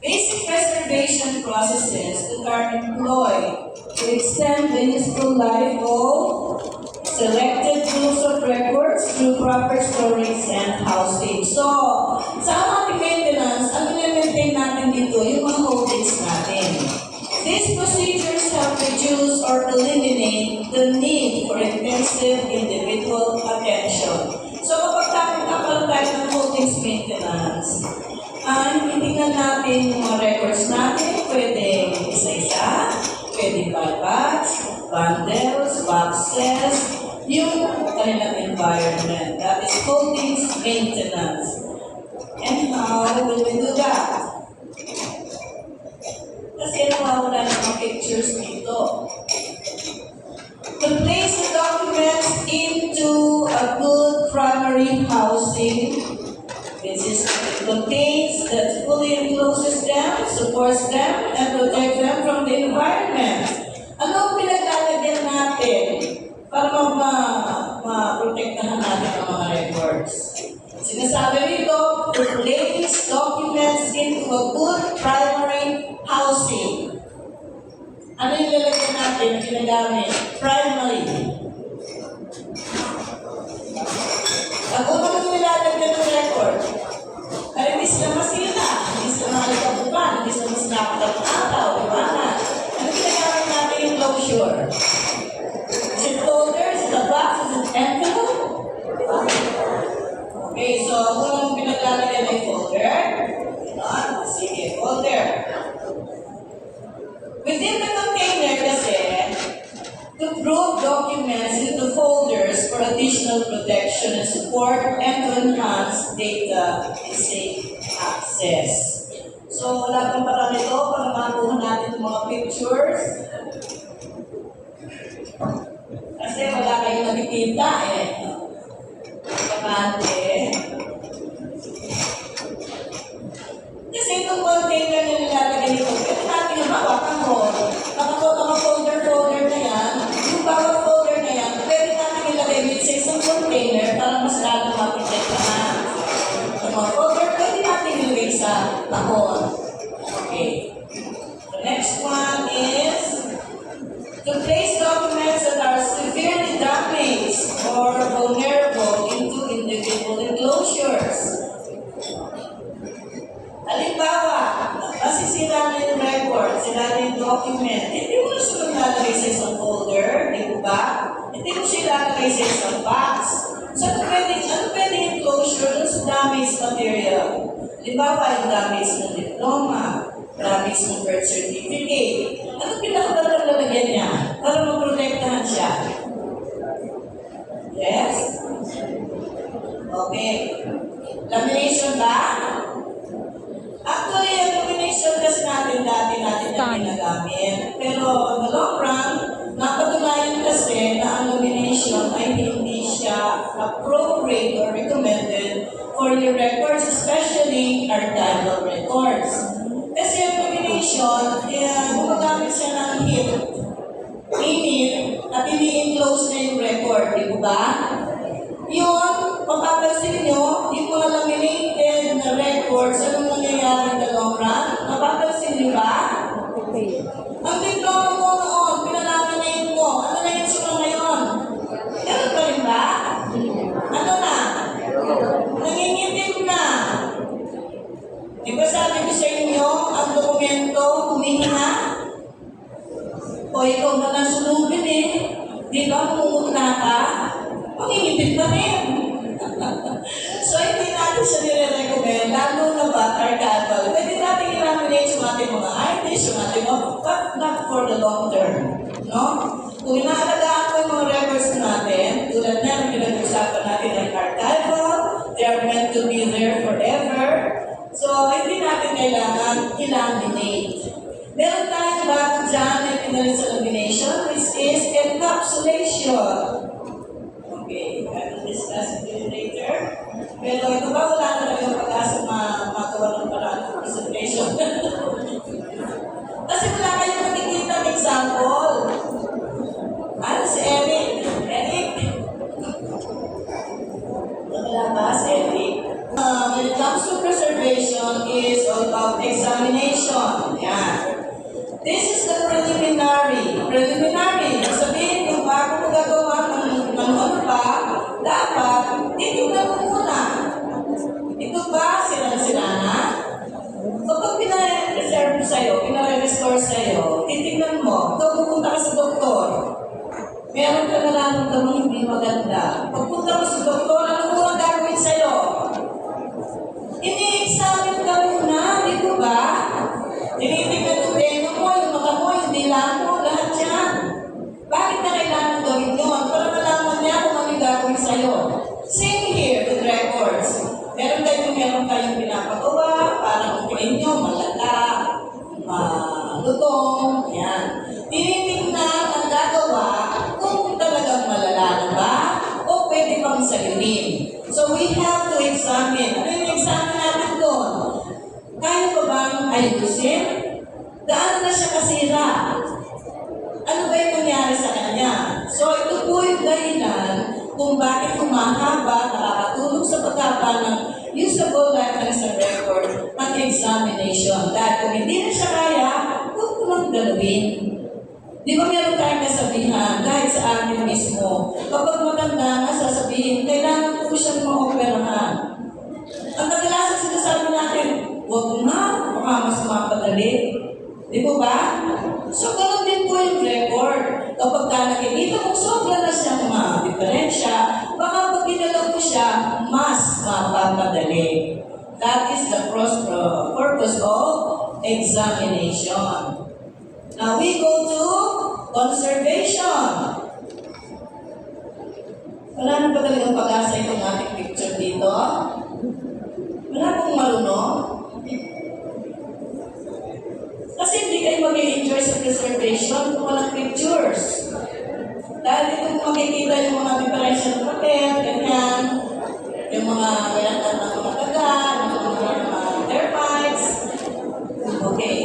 Basic preservation processes that are employed to extend the useful life of selected groups of records through proper storage and housing. So, sa ating maintenance, ang i-maintain natin dito, yung mga holdings natin. These procedures help reduce or eliminate the need for intensive individual attention. So, kapag nagkakaroon tayo ng holdings maintenance, titingnan natin yung mga records natin, pwede isa-isa, pwede by batch, bundles, boxes, yung kanilang environment. That is holdings maintenance. And how will we do that? Kasi nawawala ng mga pictures dito. To place the documents into a good primary housing, it contains that fully encloses them, supports them, and protects them from the environment. Ano ang pinaglalagyan natin para ma-protektahan natin ang mga records? Sinasabi rito, to place documents into a good primary housing. Ano yung lalagyan natin na ginagamit? Primary. Ako naman nilalagyan ng record. Kaya hindi sila masira, hindi sila makalikabukan, hindi sila masinakalat ng araw, iwanan. Ano ginagamit natin yung closure? Is it folder? Is it a box? Is it envelope? Okay, so ako naman pinaglalagyan ng folder. Sige, folder. Within the container kasi, to group documents into folders for additional protection and support and to enhance data and safe access. So, wala pang parang ito para makuha natin yung mga pictures. Kasi wala kayong nakikita eh. Kapante. Kasi itong container na nilalagay nito, pwede natin yung hawakan mo. Folder na yan. Yung bawat folder na yan, pwede natin ilagay sa isang container para mas lalo maprotektahan. Yung mga folder, pwede natin ilagay sa tahon. Okay. The next one is to place documents that are severely damaged or vulnerable into individual enclosures. Halimbawa, masisira na yung record, sira na yung document, hindi mo na siya lalagay sa isang folder, di ba? Hindi mo siya lalagay sa isang box. So, ano pwede yung closure sa damaged material? Halimbawa, yung damage ng diploma, damage ng birth certificate. Ano pinakagandang lalagyan niya para maprotektahan siya? Yes? Okay. Lamination ba? Actually, ang lamination kasi natin yung ginagamit. Pero in the long run, napatunayan kasi na ang lamination ay hindi siya appropriate or recommended for your records, especially archival records. Kasi ang lamination, gumagamit siya ng heat, init, at ini-enclose na yung record, di ba? Yun, mapapansin nyo, yung mga laminated na records, anong nangyayari in the long run? Mapapansin nyo ba? Okay. Ang diploma mo noon, pinalaminate mo, ano na yung sura ngayon? Ganun pa rin ba? Ano na? Nangingitim na. Di ba sabi ko sa inyo, ang dokumento, humihina? O ikaw na nasulubin eh. Di ba, mumuna ka? Mangingipit pa rin. So, hindi natin siya nire-recommend, lalo na ba, archival. Pwede natin i-laminate yung ating mga items, yung ating mga, but not for the long term. No? Kung inaalagaan mo yung mga records natin, tulad na yung pinag-usapan natin ng archival, they are meant to be there forever. So, hindi natin kailangan i-laminate. Meron tayong bago dyan na pinalit sa lamination, which is encapsulation. Okay, I will discuss it later. Pero ito ba wala na lang yung pag-asa magawa ng paraan ng presentation? Kasi wala kayong nakikita ng example. Ano si Eric? Eric? Wala ba si Eric? When it comes to preservation, is all about examination. examination. Yan. This is the preliminary. Preliminary, sabihin yung bago mo gagawa ng ano pa, dapat titignan mo muna. Ito ba sila na? Kapag pina-reserve sa'yo, pina-restore sa'yo, titignan mo, ito pupunta ka sa doktor. Meron ka nararamdaman hindi maganda. Pagpunta mo sa doktor, ano mo ang gagawin sa'yo? Ini-examine ka muna, di ba ba? Tinitignan yung tenga mo, yung mata mo, yung dila mo, lahat yan. Bakit na kailangan gawin yun? Para malaman niya kung ano yung gagawin sa'yo. Same here with records. Meron kayong pinapagawa, parang tingin nyo, malala, malutong, yan. Tinitignan ang gagawa kung talagang malala na ba o pwede pang salinin. So we have to examine. Ano yung examine natin doon? Kaya pa bang ayusin? Gaano na siya kasira? Ano ba yung nangyari sa kanya? So ito po yung dahilan kung bakit humahaba, nakakatulong sa paghaba ng usable likeness and record ang examination. Dahil kung hindi na siya kaya, huwag ko lang galawin. Di ba meron tayong kasabihan, kahit sa atin mismo, kapag maganda na sasabihin, kailangan po siyang maoperahan. Ang kadalasan sinasabi natin, huwag na, baka mas mapadali. Di ba ba? So, ganoon din po yung record. Kapag nakikita mo, sobra na siyang diferensya, baka pag ginalaw mo siya, mas mapapadali. That is the purpose of examination. Now, we go to conservation. Wala na ba talagang pag-asa itong ating picture dito? Wala pong marunong? Kasi hindi kayo mag-enjoy sa preservation kung walang pictures. Dahil dito makikita yung mga differential ng papel, ganyan, yung mga kayatan ng mga daga, ng mga termites. Okay.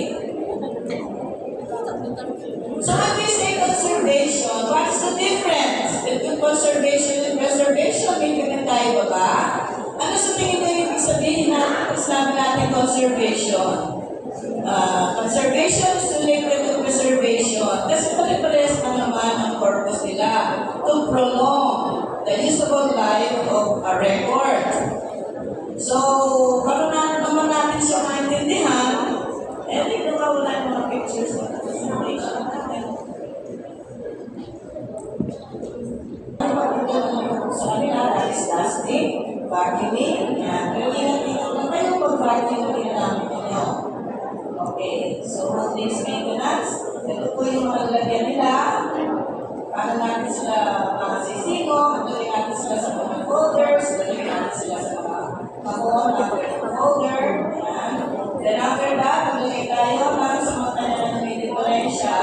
So when we say conservation, what's the difference between conservation and preservation? May tayo ba? Ano sa tingin mo yung ibig sabihin natin pag sinabi natin conservation? Conservation is related to preservation. Kasi pare-pares na naman ang purpose nila to prolong the usable life of a record. So, para naman natin siya maintindihan, hindi na wala yung mga pictures ng preservation natin. Sa kanila, that is plastic, vacuuming, yan. Ingat-ingat na kayo pag-vacuuming namin ninyo. Okay, so this maintenance, ito po yung mga lalagyan nila. Para natin sila makasisingo, lalagyan natin sila sa mga folders, lalagyan natin sila sa mga kahon, folder. Yan. Then after that, lalagyan tayo para sa mga kanya na may diferensya.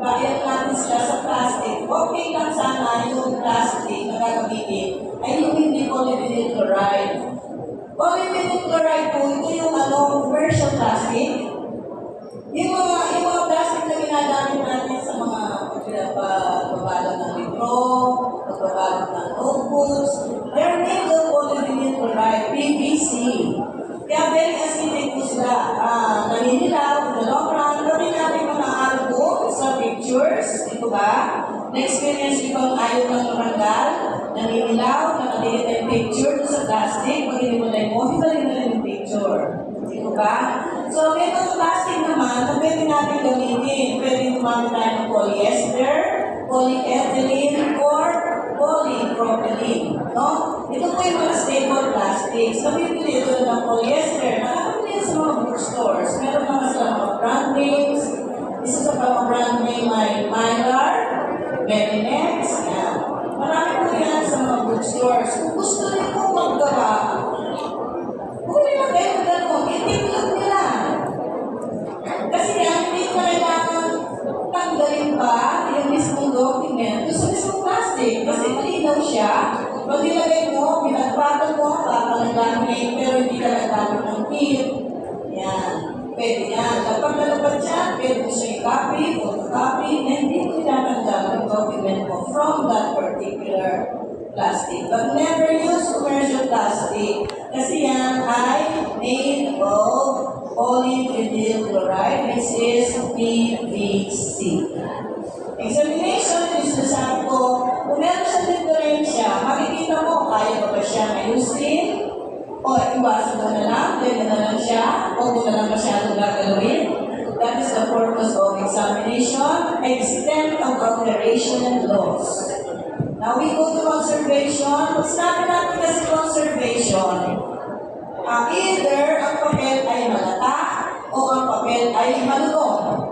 Bakit natin sila sa plastic? Okay lang sana yung plastic na gagamitin ay yung hindi polyvinyl chloride. Polyvinyl chloride po, ito yung commercial plastic. Yung mga plastic na ginagamit natin sa mga pagbabalot ng libro, pagbabalot ng notebooks, they're made of polyvinyl chloride, PVC. Kaya very acidic po sila. Naninilaw, in the long run, gawin natin mga album sa pictures, ito ba? Na-experience ibang ayaw ng maranggal, naninilaw, nakaliit ang picture sa plastic, pag hinimulay mo, hibalin na rin yung picture. Ito ba? So, may mga plastic naman na pwede natin gamitin. Pwede gumamit tayo ng polyester, polyethylene, or polypropylene. No? Ito po yung mga stable plastics. Nabibili ito ng polyester. Nakakabili sa mga bookstores. Meron naman sa mga brand names. Isa sa mga brand name ay Mylar, Medinex. Marami po yan sa mga bookstores. Kung gusto rin po maggawa, huli na kayo gano'n. Itignan nila. Kasi yan, hindi na kailangan tanggalin pa yung mismong document sa mismong plastic. Kasi malinaw siya. Pag nilagay mo, pinagpatan mo, papalagamit, pero hindi ka nagamit ng tip. Yan. Pwede yan. Kapag nalapad siya, pwede mo siya i-copy, photocopy, and hindi mo tinatanggal yung document mo from that particular plastic. But never use commercial plastic. Kasi yan ay made of polyvinyl chloride, which is PVC. Examination is nasabi ko, kung meron siyang diferensya, makikita mo, kaya ba siyang ayusin? O iwasan mo na lang, pwede na lang siya, o kung na lang masyadong gagalawin. That is the purpose of examination, extent of alteration and loss. Now we go to conservation. Pag sinabi natin kasi conservation, either ang papel ay malata o ang papel ay malutong.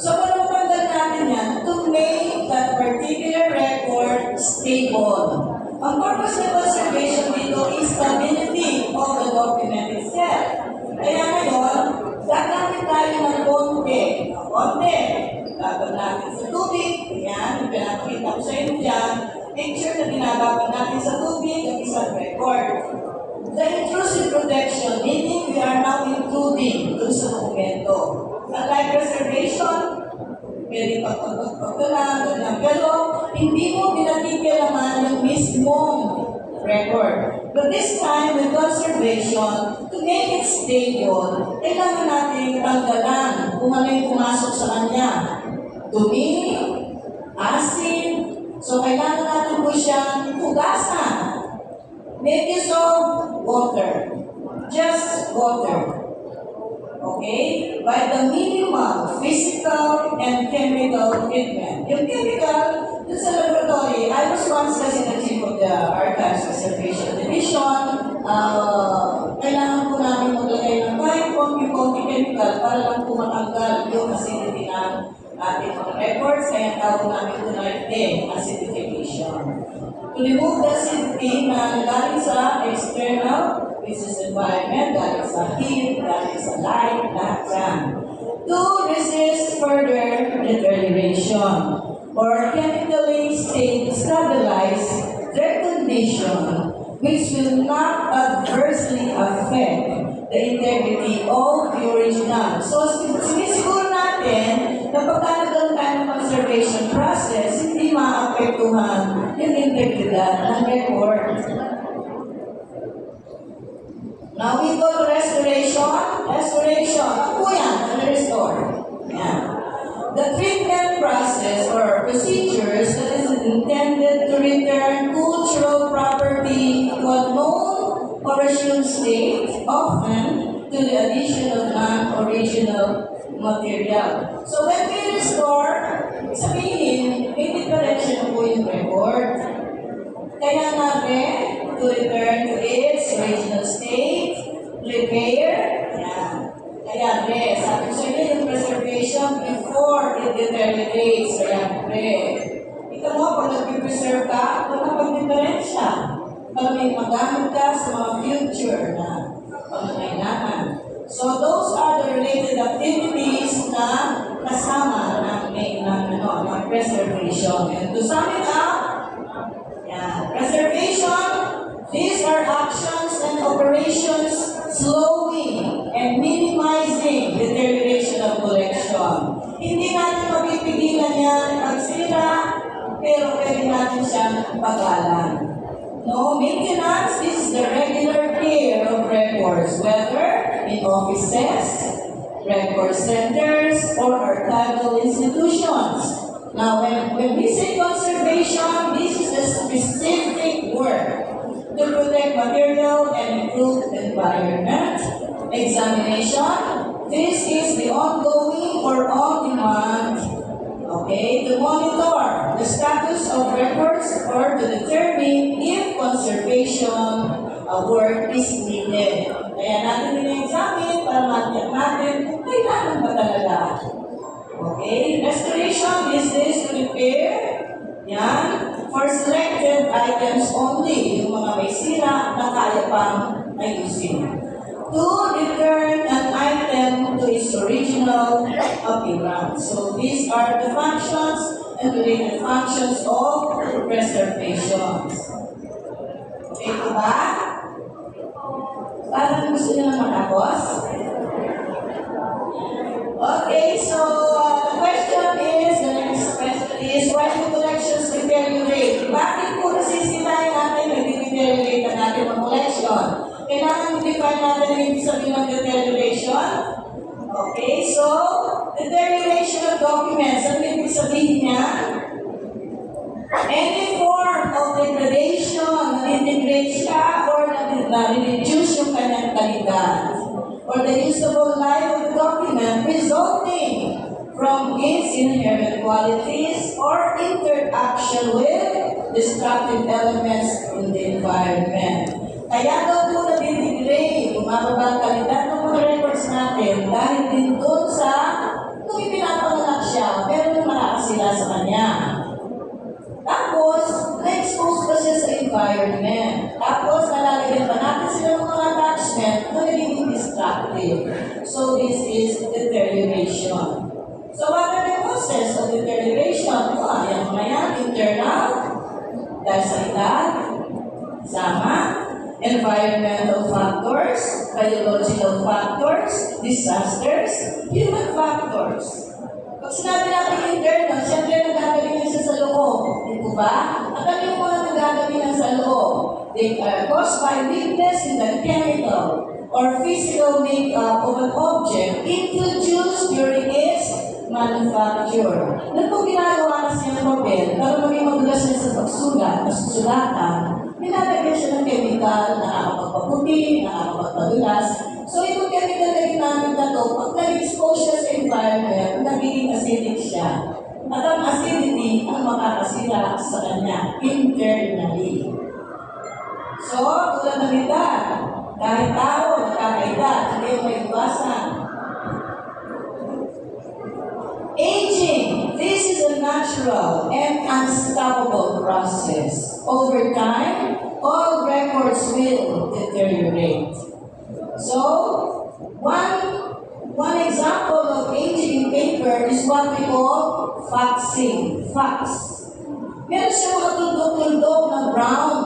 So kung napagdan natin yan, to make that particular record stable. Ang purpose ng conservation dito is stability of the document itself. Kaya ngayon, gagamit tayo ng konti. Gagawin natin sa tubig. Yan, yung pinapakita ko sa inyo dyan. Picture na ginagawa natin sa tubig at isang record. The intrusive protection, meaning we are now including dun sa dokumento. Unlike preservation, pwede pagpagpagpag ka lang, ganyan. Pero hindi mo pinatikilaman yung mismong record. But this time, with conservation, to make it stable, kailangan natin tanggalan kung ano yung pumasok sa kanya. Dumi, asin, so kailangan natin po siyang hugasan. Make use of water. Just water. Okay? By the minimum physical and chemical treatment. Yung chemical, dun sa laboratory, I was once kasi the chief of the Archives Conservation Division. Kailangan po namin maglagay ng kahit konti-konti chemical para lang po matanggal yung acidity ng ating mga records. Kaya tawag namin po na acidification. To remove the acidity na galing sa external, which is environment, galing sa heat, galing sa light, lahat yan. To resist further deterioration or chemically stabilize their condition, which will not adversely affect the integrity of the original. So, sinisiguro natin na pagkakaroon tayo ng conservation process, hindi maapektuhan yung integridad ng record. Now we go to restoration. Restoration. Ano po yan? Restore. Yan. The treatment process or procedures that is intended to return cultural property to a known or assumed state, often to the addition of non-original material. So when we restore, sabihin, may differential po yung record. Kaya natin to return to its original state, repair, yan. Kaya, sabi ko sa inyo yung preservation before it deteriorates. Kaya, ito mo, pag nag-preserve ka, wala pang diferensya. Pag may magamit ka sa mga future na pangangailangan. So, those are the related activities na kasama ng preservation. And to sum it up, preservation, these are actions and operations slowing and minimizing deterioration of collection. Hindi natin mapipigilan yan pagsira, pero pwede natin siyang pagalan. No, maintenance is the regular care of records, whether in offices, record centers, or archival institutions. Now, when we say conservation, this is a specific work to protect material and improve the environment. Examination, this is the ongoing or on-demand, to monitor the status of records or to determine if conservation work is needed. Kaya natin din-examine para matiyak natin kung kailangan ba talaga. Okay, restoration is this to repair, for selected items only, yung mga may sira na kaya pang ayusin. To return an item to its original appearance. So these are the functions and related functions of preservation. Okay po ba? Parang gusto nyo na matapos? Okay, so the next question is, why do collections deteriorate? Bakit po nasisirain natin, nag-deteriorate ang ating mga collection? Kailangan i-define natin ang ibig sabihin ng deterioration. Okay, so, deterioration of documents. Ano ibig sabihin niya? Any form of degradation, na-degrade siya or na-reduce yung kanyang kalidad, or the usable life of the document resulting from its inherent qualities or interaction with destructive elements in the environment. Kaya daw po na-degrade, bumababa ang kalidad ng mga records natin dahil din doon sa kung ipinapanganak siya, meron yung makakasila sa kanya. Tapos, na-expose pa siya sa environment. Tapos, nalalagyan pa natin sila ng mga attachment na nagiging destructive. So, this is deterioration. So, what are the causes of deterioration? Yan mga yan, internal, dahil sa edad, sama, environmental factors, biological factors, disasters, human factors. Pag sinabi natin internal, siyempre nagagalingan siya sa loob. Di po ba? At ano yung mga nagagalingan sa loob? They are caused by weakness in the chemical or physical makeup of an object introduced during its manufacture. Ano po ginagawa kasi ng papel? Para maging madulas niya sa pagsulat, nasusulatan, nilalagyan siya ng chemical na nakakapagpaputi, nakakapagpadulas. So, itong chemical na ginamit na ito, pag nag-expose siya sa environment, nagiging acidic siya. At ang acidity ang makakasira sa kanya internally. So, tulad ng edad, kahit tao, nakakaedad, hindi yung may iwasan. Aging. This is a natural and unstoppable process. Over time, all records will deteriorate. So, one example of aging in paper is what we call faxing. Fax. Meron siya mga tundok-tundok na brown.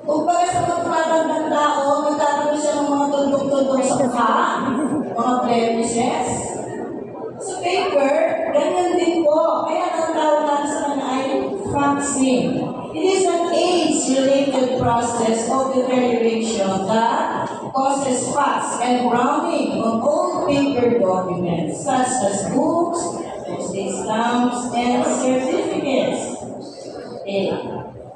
Kung para sa magpatandang tao, nagkakaroon siya ng mga tundok-tundok sa mukha, mga blemishes. Sa paper, ganyan din po. Kaya ang tawag natin sa kanya ay faxing. It is an age-related process of deterioration that causes fax and browning on old paper documents such as books, postage stamps, and certificates. Okay.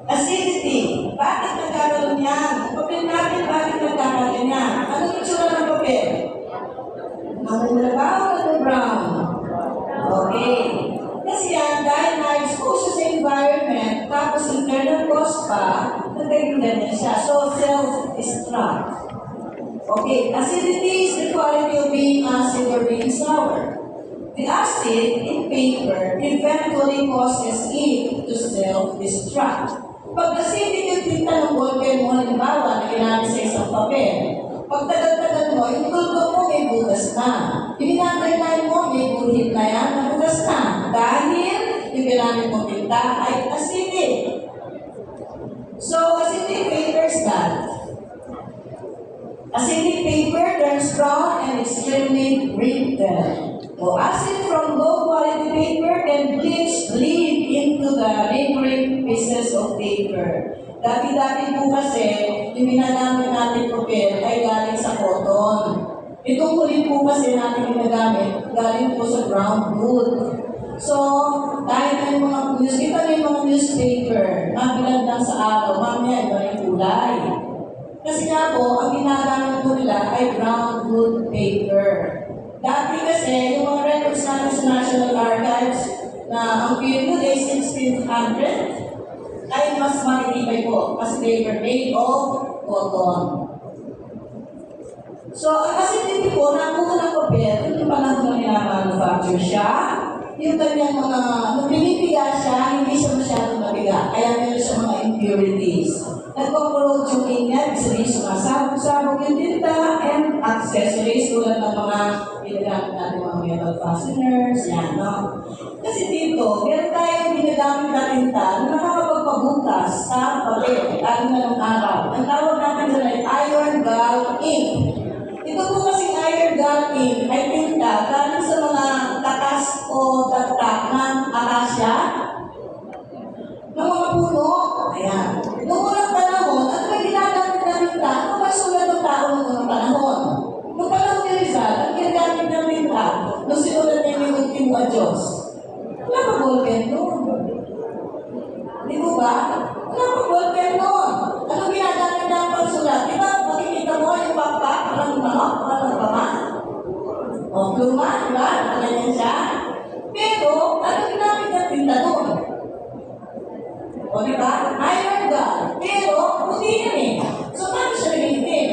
Acidity. Bakit nagkakaroon yan? Papel natin, bakit nagkakaroon yan? Anong itsura ng papel? Mamulabaw o brown? Okay. Kasi yan, dahil na-expose siya sa environment, tapos internal cause pa, nagkagulan niya siya. So, self-destruct. Okay, acidity is the quality of being acid or being sour. The acid in paper eventually causes it to self-destruct. Pag acidic yung tinta ng ballpen mo, halimbawa, na ginamit sa isang papel, pag tagal-tagal mo, yung tulog mo may butas na. Yung ginagawa mo, may buhit na yan, nabutas na. Dahil yung ginamit mong tinta ay acidic. So, acidic paper is that. Acidic paper turns brown and extremely brittle. So, acid from low-quality paper can bleed into the neighboring pieces of paper. Dati-dati po kasi, yung ginagamit natin papel ay galing sa cotton. Itong huli po kasi natin ginagamit, galing po sa brown wood. So, dahil na yung mga newspaper, mabilad lang sa araw, mamaya iba yung kulay. Kasi nga po, ang ginagamit po nila ay brown wood paper. Dati kasi, yung mga records natin sa National Archives, na ang period ay 1600, ay mas matitibay po kasi they were made of cotton. So, kasi hindi po, nakuha ng papel, yung panahon na nila-manufacture siya, yung kanyang mga, nung pinipiga siya, hindi siya masyadong mabiga, kaya meron siya mga impurities. Nagpo-corrode yung ingat, sabihin sumasabog-sabog yung tinta, and accessories tulad ng mga ginagamit natin mga metal fasteners, yan, no? Kasi dito, meron tayong ginagamit na tinta na nakakapagpabutas sa papel, lalo na ng araw. Ang tawag natin dyan ay iron gall ink. Ito po kasing iron gall ink ay tinta galing sa mga takas o dagtak ng akasya, ng mga puno. Ayan. Noong unang panahon, at may ginagamit na tinta, ano ba sulat ng tao noong unang panahon? Noong panahon ni Rizal, ang ginagamit ng tinta mo Diyos. Wala pa ballpen doon. Di mo ba? Wala pa ballpen doon. Ano ginagamit ng pagsulat? Di ba, makikita mo yung backpack, parang pama? O, pluma, di ba? Ganyan siya. Pero, ano ginamit ng tinta doon? O, di ba? Iron gun. Pero, puti yan eh. So, paano siya nag-itim?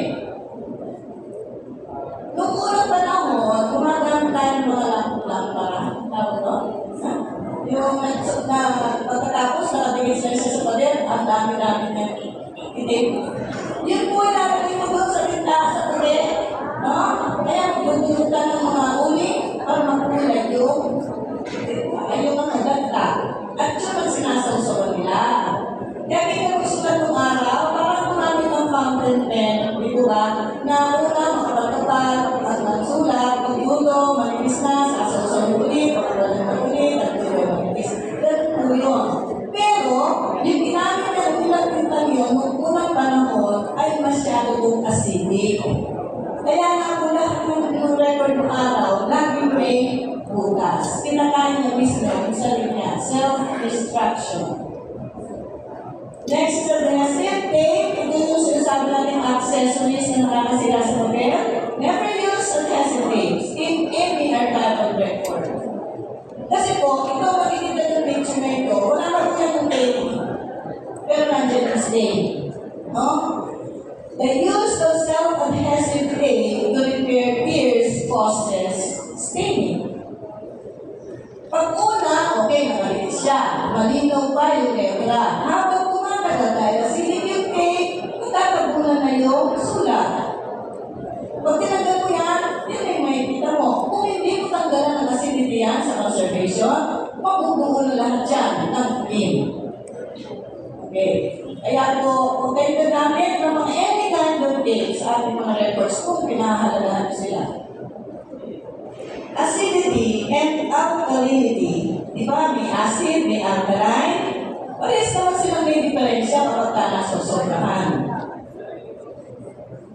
Noong unang panahon, gumagamit tayo ng mga lampara. Tawag doon? Yung pagkatapos, nakatigil siya sa pader, ang dami-dami na itim. Yun po, ilalagay mo doon sa tinta, sa pader. No? Kaya magdudulog ka ng mga uli para magkulay yung mga ganda. At yun ang sinasawsawan nila. Kaya pinag-usulan ng araw, parang gumamit ng fountain pen, di ba? Na una, makapagkapal, at magsulat, mag-yulo, malinis na, sasawsawan ulit, pagkakalan na ulit, at tuloy malinis. Ganun po yun. Pero, yung ginamit ng ilang tintan yun, nung unang panahon, ay masyado kong acidic. Kaya nga po lahat ng record ng araw, laging may butas. Pinakain niya mismo yung sarili niya, self-destruction. Next to the same tape, ito yung sinasabi natin accessories na nakakasira sa papel. Never use adhesive tapes in any archival record. Kasi po, ikaw makikita yung picture na ito, wala na po yung tape. Pero nandiyan yung stain. No? The use of self-adhesive tape to repair tears causes staining. Pag una, okay, nakalinis siya. Malinaw pa yung letra. Habang kumatagal tayo, silip yung tape, magtatabunan na yung sulat. Pag tinanggal mo yan, yun ay makikita mo. Kung hindi mo tanggalan ng acidity yan sa conservation, mabubuo na lahat yan ng film. Okay. Kaya po, kung kayo nagamit ng mga any kind of tapes sa ating mga records, kung pinahalalahan sila. Acidity and alkalinity. Di ba? May acid, may alkaline. Parehas naman silang may diferensya kapag ka nasosobrahan.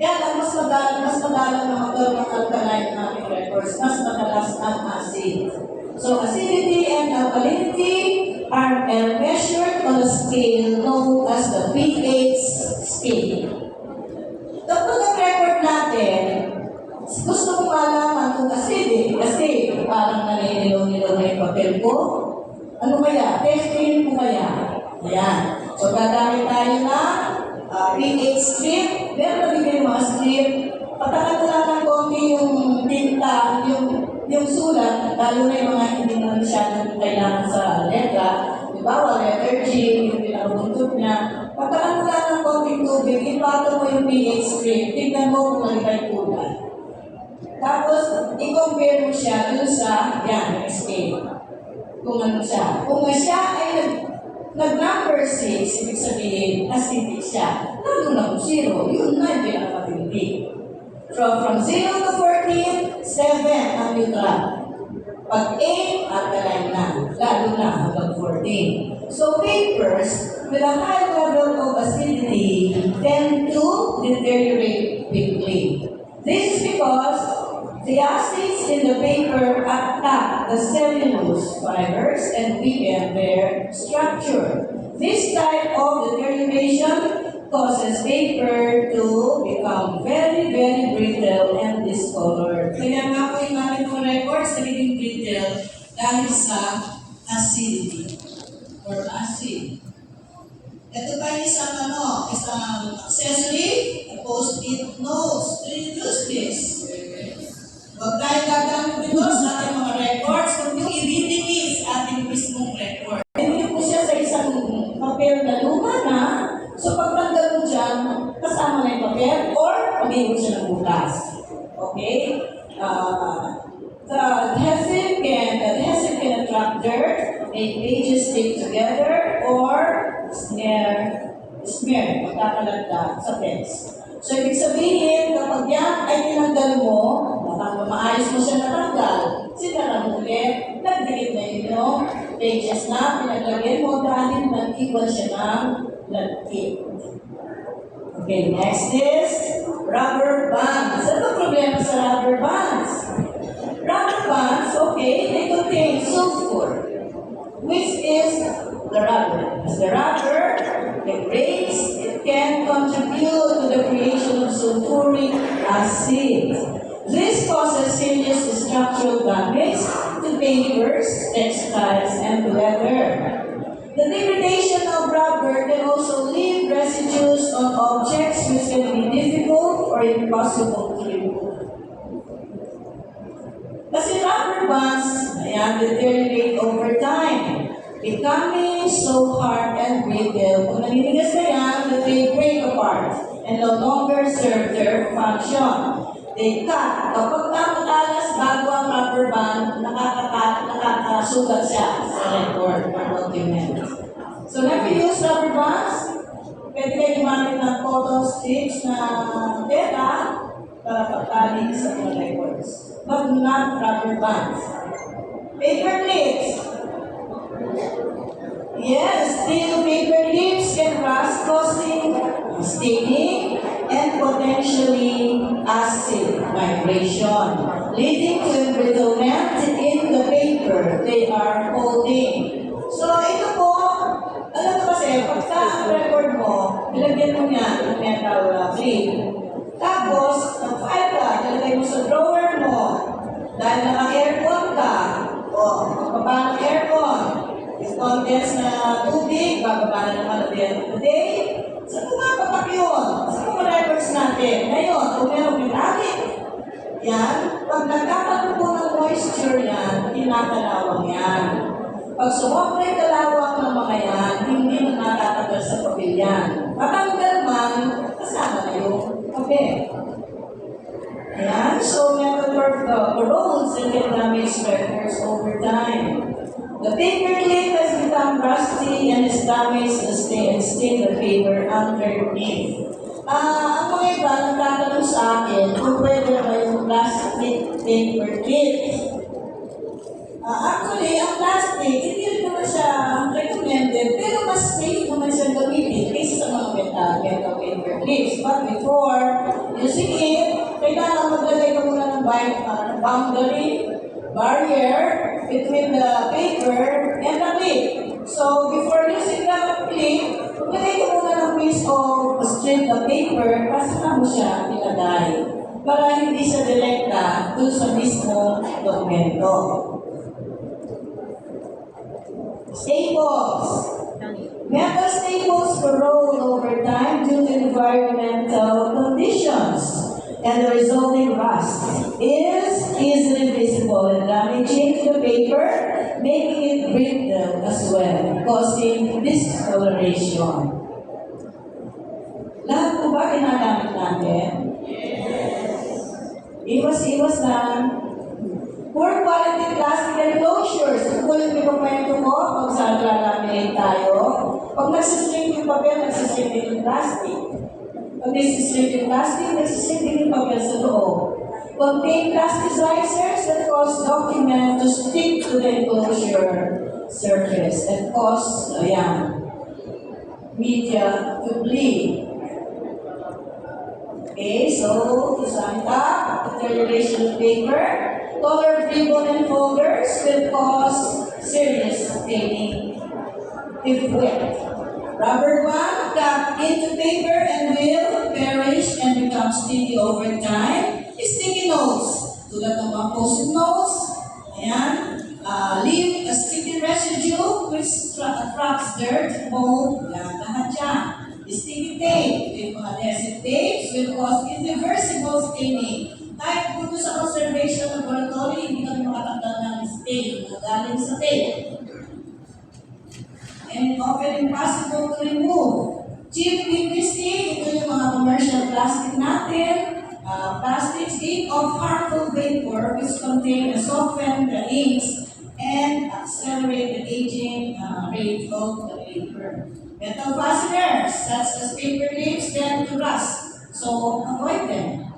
Kaya lang, mas madalang na magkaroon ng alkaline ng ating records, mas madalas ang acid. So, acidity and alkalinity are measured on a scale known as the pH scale. Kapag ang record natin, gusto ko malaman kung acidic kasi parang naninilaw-nilaw na yung papel ko. Ano kaya? Testing ko kaya? Ayan. So, gagamit tayo na pH strip. Meron nabigay yung mga strip. Patagal ng konti yung tinta, yung sulat, lalo na yung mga hindi na masyadong kailangan sa letra. Diba? Letter G, yung pinakabuntot niya. Patagal ng konting tubig, ipato mo yung pH strip. Tignan mo kung nalibay kulay. Tapos, i-compare mo siya dun sa, yan, scale. Kung ano siya. Kung siya ay nag-number 6, ibig sabihin, acidic siya. Lalo na kung 0, yun na yung pinakapatindi. From 0 to 14, 7 ang neutral. Pag 8, alkaline na. Lalo na hanggang 14. So, papers with a high level of acidity tend to deteriorate quickly. This is because the acids in the paper attack the cellulose fibers and weaken their structure. This type of deterioration causes paper to become very, very brittle and discolored. Kaya nga po yung namin ng records nagiging brittle dahil sa acidity or acid. Ito tayo isang accessory, a post-it notes. Reduce this. Huwag tayo gagamit ito sa ating mga records kung yung i-reading sa ating mismong record. Hindi po siya sa isang papel na luma na, so pagtanggal mo dyan, kasama na yung papel or pag-iwan siya ng butas. Okay? The adhesive can attract dirt, make pages stick together, or smear, magkakalagda sa pens. So, ibig sabihin, kapag yan ay tinanggal mo, maayos mo siya natanggal, sinara mo ulit, nagdikit na yung pages na pinaglagyan mo dahil nag-iwan siya ng lagkit. Okay, next is rubber bands. Ano problema sa rubber bands? Rubber bands, okay, they contain plastic. This causes serious structural damage to papers, textiles, and leather. The degradation of rubber can also leave residues on objects which can be difficult or impossible to remove. Kasi rubber bands, ayan, deteriorate over time, becoming so hard and brittle. Kung naninigas na yan, that they break apart and no longer serve their function. They cut. Kapag matalas bago ang rubber band, nakakasugat siya sa record or document. So, never use rubber bands. Pwede kayo gumamit ng photo sticks na tela para pagtali sa mga records. But not rubber bands. Paper clips. Yes, steel paper clips can rust, causing staining and potentially acid migration, leading to embrittlement in the paper they are holding. So, ito po, alam mo kasi, pag sa record mo, nilagyan mo niya ng metal clip. Tapos, nag-file ka, nilagay mo sa drawer mo. Dahil naka-aircon ka, o, magpapa ng aircon, yung contents na tubig, bababa na naman at the end of the day. Saan mo nga papak yun? Saan mo records natin? Ngayon, kung meron ginamit, yan, pag nagkakaroon po ng moisture yan, kinakalawang yan. Pag sumobray kalawang ng mga yan, hindi na nakatagal sa papel yan. Matanggal man, kasama na yung papel. Ayan, so metal corrodes and can damage records over time. The paper clip has become rusty and is damaged to stay and stain the paper underneath. Ang mga iba nagtatanong sa akin kung pwede ba yung plastic paper clip. Actually, ang plastic, hindi naman siya recommended, pero mas safe naman siya gamitin kaysa sa mga metal paper clips. But before using it, kailangan maglagay ka muna ng boundary, barrier between the paper and the clip. So, before using the clip, maglagay ka muna ng piece of strip of paper kasi na mo siya ilagay para hindi siya direkta dun sa mismo dokumento. Staples. Metal staples corrode over time due to environmental conditions, and the resulting rust is easily visible and damaging to the paper, making it brittle as well, causing discoloration. Lahat po ba ginagamit natin? Iwas-iwas na. Poor quality plastic enclosures. Kung yung pinapayento mo, pag saan lalamilin tayo, pag nagsishrink yung papel, nagsishrink din yung plastic. Pag nagsishrink yung plastic, nagsishrink din yung papel sa loob. Contain plasticizers that cause document to stick to the enclosure surface and cause, media to bleed. Okay, so to sum it up, deterioration of paper, colored ribbon and folders will cause serious staining if wet. Rubber band cut into paper and will perish and become sticky over time. Sticky notes, tulad ng mga post-it notes, leave a sticky residue which attracts dirt, mold, lahat yan. Sticky tape, yung mga adhesive tapes will cause irreversible staining. Kahit kung sa conservation laboratory, hindi kami makatanggal ng stain na galing sa tape. And often impossible to remove. Cheap PVC, ito yung mga commercial plastic natin. Plastics made of harmful vapor which contain and soften the inks and accelerate the aging rate of the paper. Metal fasteners, such as paper clips, tend to rust, so avoid them.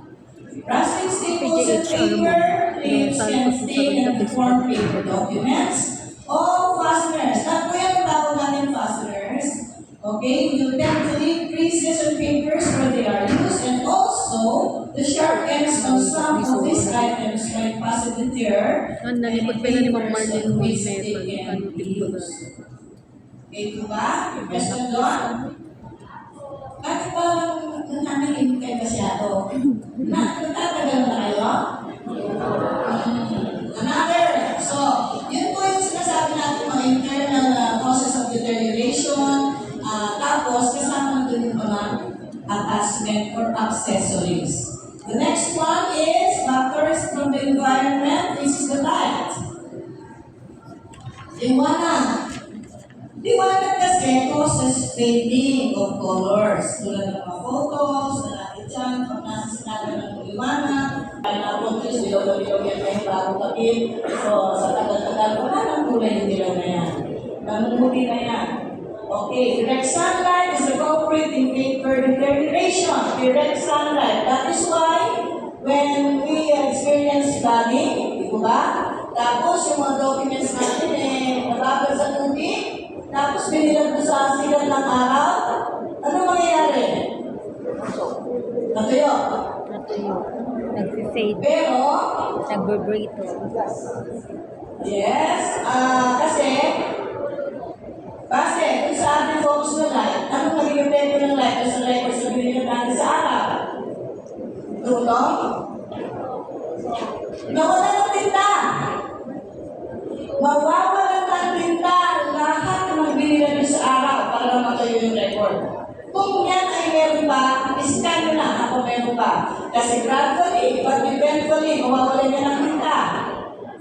Rusting staples and paper clips can stain and deform paper documents. All fasteners, not po yung tawag natin fasteners, okay, you tend to leave creases on papers where they are used, and also the sharp ends on some of these items might possibly tear and papers on which they can be used. Okay, ito ba? Question doon? Bakit parang nananaginip kayo masyado? Natatagal na kayo? Another. So, yun po yung sinasabi natin mga internal process of deterioration. Tapos, kasama doon yung mga attachment or accessories. The next one is factors from the environment. This is the light. Liwanag. Liwanag kasi causes fading of colors. Tulad ng mga photos, na natin dyan, pag nasa sinabi ng liwanag, kaya na-produce, dilaw-dilaw yan may bagong kapit. So, sa tagal-tagal, wala ng kulay yung dilaw na yan. Namumuti na yan. Okay, direct sunlight is the culprit in paper deterioration. Direct sunlight. That is why, when we experience flooding, di ba? Tapos, yung mga documents natin, nababag sa tubig, tapos binilag mo sa sigat ng araw, ano mangyayari? Natuyo. Natuyo. Nag-fade. Pero, nag-vibrate. yes, kasi kung sa ating focus ng light, anong magiging epekto ng light sa records na binilag natin sa araw? Tulong? Nawala ng tinta. Mawawalan ng tinta lahat ng magbinilag sa araw para matayo yung record. Kung yan ay meron pa, iskan nyo na ako meron pa. Kasi gradually, but eventually, mawawalan niya ng tinta.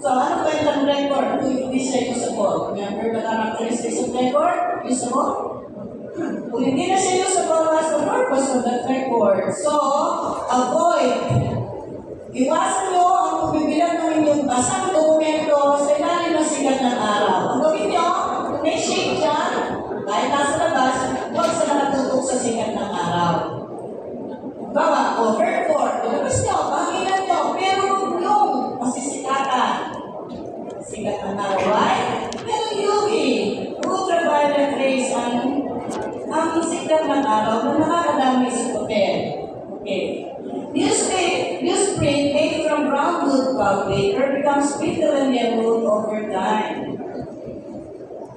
So, ano ba yung record kung hindi siya usable? Remember the characteristics of record? Usable? Kung hindi na siya usable, what's the purpose of that record? So, avoid. Iwasan nyo ang pagbibilang ng inyong basang dokumento sa ilalim ng sigat ng araw. Ang gawin nyo, kung may shade dyan, dahil nasa labas, huwag sa nakatutok sa sigat ng araw. Bawa, overboard. Ilabas nyo, pangilan nyo, pero yung masisikatan. Sigat ng araw, right? Pero UV, ultraviolet rays, ang sigat ng araw na nakakadami sa papel. Okay. Newsprint made from brown wood pulp paper becomes brittle and yellowed over time.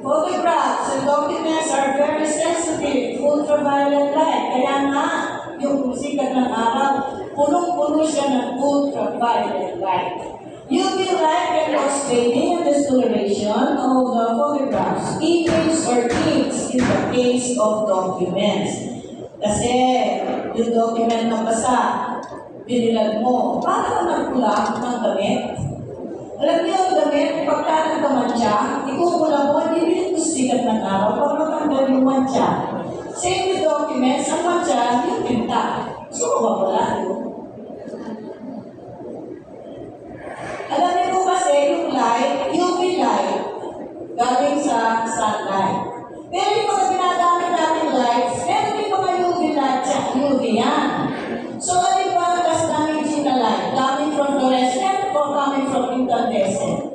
Photographs and documents are very sensitive to ultraviolet light. Kaya nga, yung sikat ng araw, punong-puno siya ng ultraviolet light. UV light can cause fading and discoloration of the photographs, images, or inks in the case of documents. Kasi yung document na basa, binilag mo, paano nagpula ng damit? Alam niyo yung damit, pagka nagkamantya, ikukula mo, hindi bilhin ko sikat ng araw para matanggal yung mantya. Same with documents, ang mantya, yung tinta. So, mawawala yun. Alam niyo po kasi yung light, UV light, galing sa sunlight. Pero yung mga ginagamit natin lights, meron yung mga UV light siya, UV yan. So, ano yung mga gas damaging na light? Coming from fluorescent or coming from incandescent?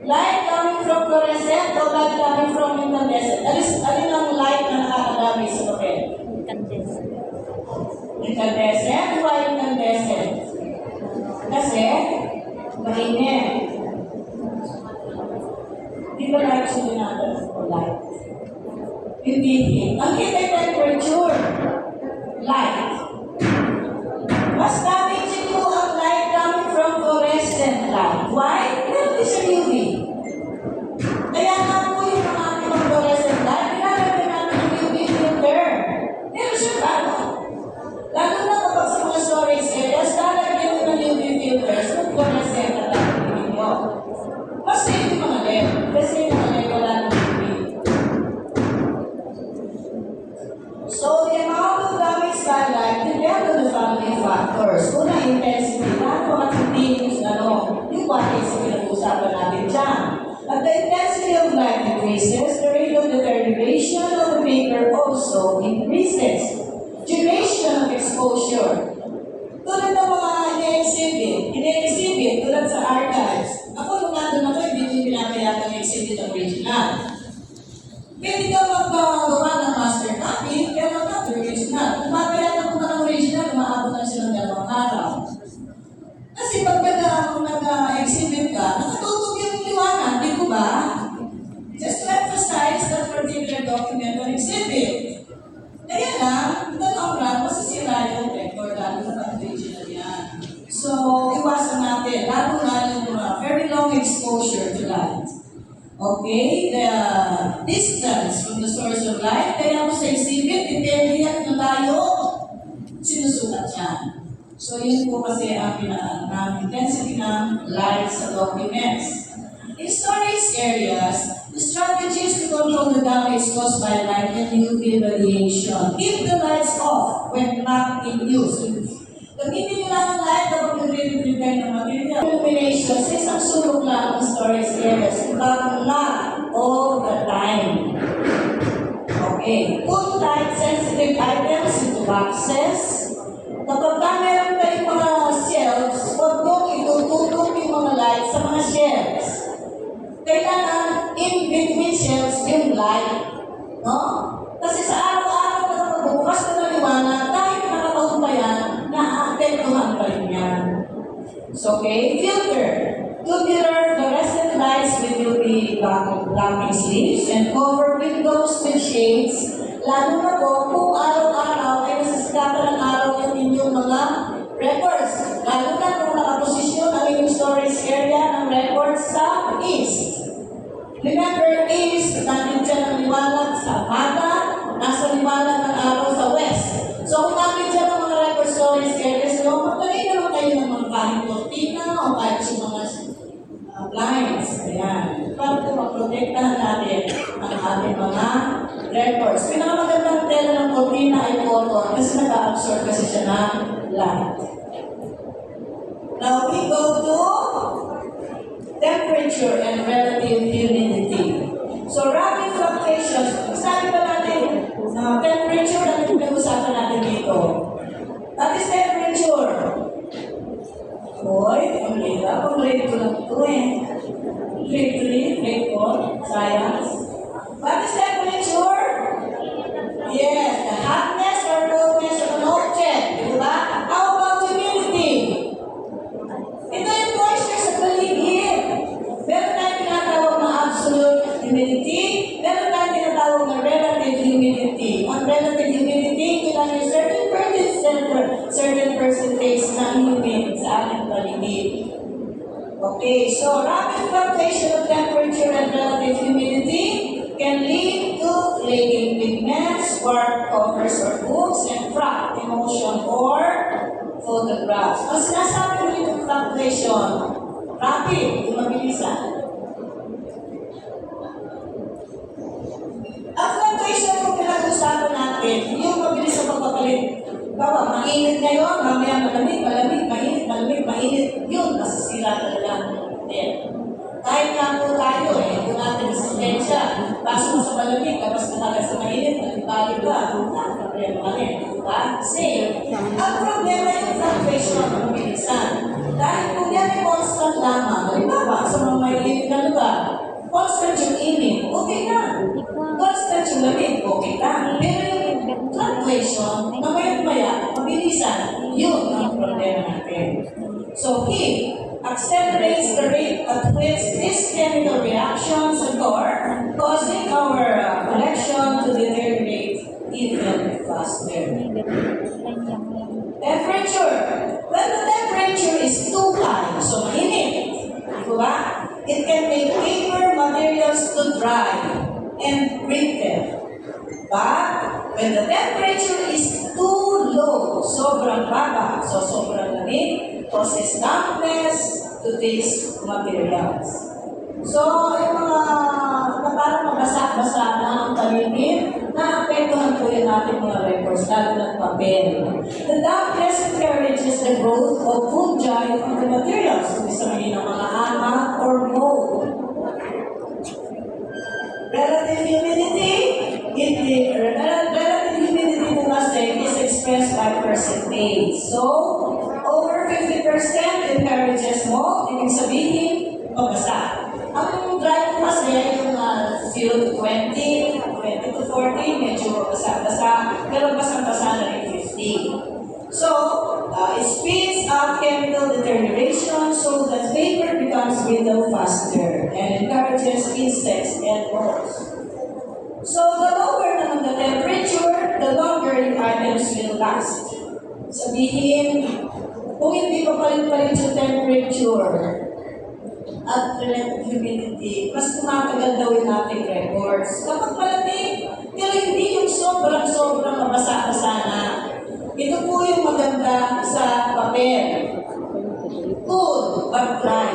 Light coming from fluorescent or light coming from incandescent? Alin ang light na nakakadamage sa papel? Incandescent. Incandescent? Why incandescent? Kasi, mainit. Di ba light siya natin o light? Hindi heat. Ang heat ay temperature. Light. Mas damaging po ang light coming from fluorescent light. Why? Meron din sa UV. Kaya nga po yung mga ating fluorescent light, pinalagyan natin ng UV filter. Pero siya paano? Lalo na kapag sa mga storage areas, lalagyan mo ng UV filters ng fluorescent at lalagyan ninyo. Mas safe yung mga LED. Kasi yung mga LED wala ng UV. So, the amount of damage by light depends on the following factors. Una, intensity. Paano matindi yung wattage na pinag-uusapan natin dyan. At the intensity of light increases, the rate of deterioration of the paper also increases. Duration of exposure. Tulad ng mga ine-exhibit, tulad sa archives. Ako, nung nandun ako, hindi ko pinapayag ang exhibit ang original. Pwede ka maggawa ng master copy, pero not the original. Kung mapayatan ko ng original, maabot na silang 2 araw. Kasi pag nag-exhibit ka, nakatutok yung liwanag, di ko ba? Just to emphasize that particular document or exhibit. Kaya lang, long exposure to light. Okay, the distance from the source of light, kaya mo sa exhibit, depende yan na tayo sinusukat yan. So yun po kasi ang intensity ng light sa documents. In storage areas, the strategies to control the damage caused by light and UV radiation. Keep the lights off when not in use. Gamitin nyo lang ang light kapag nag-prepare ng material. Illumination sa isang sulok lang ng storage areas, but not all the time. Okay. Put light-sensitive items into boxes. Kapag meron kayong mga shelves, huwag nyo itututok yung mga lights sa mga shelves. Kailangan in between shelves yung light. No? Kasi sa araw-araw na magbubukas na ng liwanag, kahit nakataon pa yan, na-apektuhan pa rin yan. So, okay, filter. Tubular fluorescent lights with UV blocking sleeves and cover windows with shades. Lalo na po, kung araw-araw ay nasisikatan ng araw yung inyong mga records. Lalo na kung nakaposisyon ang inyong storage area ng records sa east. Remember, east, natin dyan ang liwanag sa umaga, nasa liwanag ng araw sa west. So, kung natin dyan ang mga record storage areas, magdali naman kayo ng mga kahit cortina o kahit yung mga blinds. Ayan. Para po maprotektahan natin ang ating mga records. Pinakamagandang tela ng cortina ay cotton kasi nag-absorb kasi siya ng light. Now, we go to temperature and relative humidity. So, rapid fluctuations. Sabi ba natin, temperature na pinag-usapan natin dito. That is temperature. Hoy, ang lila. Kung grade ko lang ito eh. Grade 3, grade 4, science. What is temperature? Yes, the hotness or coldness of an object. Diba? How about humidity? Ito yung moisture sa paligid. Meron tayong tinatawag na absolute humidity. Meron tayong tinatawag na relative humidity. Ang relative humidity, kailangan yung certain percentage na humid sa ating paligid. Okay, so rapid fluctuation of temperature and relative humidity can lead to flaking pigments, warped covers or books, and cracked emulsion or photographs. Ang sinasabi ko dito ng fluctuation, rapid, yung mabilisan. Ang fluctuation kung pinag-usapan natin, yung mabilis sa pagpapalit. Bawa, mainit ngayon, mamaya malamig, malamig, mainit, malamig, mainit. Yun, masasira talaga ang hotel. Kahit nga po tayo kung natin resistensya, pasok mo sa malamig, tapos talaga sa mainit, nagtali ka, problema ka rin. Diba? Same. Ang problema yung fluctuation ng pabilisan. Dahil kung yan ay constant lamang, halimbawa, sa mga mainit na lugar, constant yung init, okay na. Constant yung lamig, okay na. Pero yung fluctuation, mamaya-maya, mabilisan, yun ang problema natin. So, heat accelerates the rate at which these chemical reactions occur, causing our collection to deteriorate even faster. Temperature. When the temperature is too high, so mainit, diba? It can make paper materials to dry and brittle. But when the temperature is too low, sobrang baba, so sobrang lamig, causes dampness to these materials. So, yung mga na parang mabasa-basa na ang paligid, naapektuhan po yung ating mga records, lalo ng papel. The dampness encourages the growth of fungi from the materials, kung sabihin ng mga hama or mold. Relative humidity, relative humidity po kasi is expressed by percentage. So, over 50% encourages mold, ibig sabihin, mabasa. Ang dry po kasi yung 0 to 20, 20 to 40, medyo basa-basa, pero basang-basa na rin 50. So, it speeds up chemical deterioration so that paper becomes brittle faster and encourages insects and moths. So, the lower naman the temperature, the longer yung items will last. Sabihin, kung hindi pa palit-palit yung temperature, at relative humidity, mas tumatagal daw yung ating records. Kapag malamig, pero hindi yung sobrang mabasa-basa na. Ito po yung maganda sa papel. Cool but dry.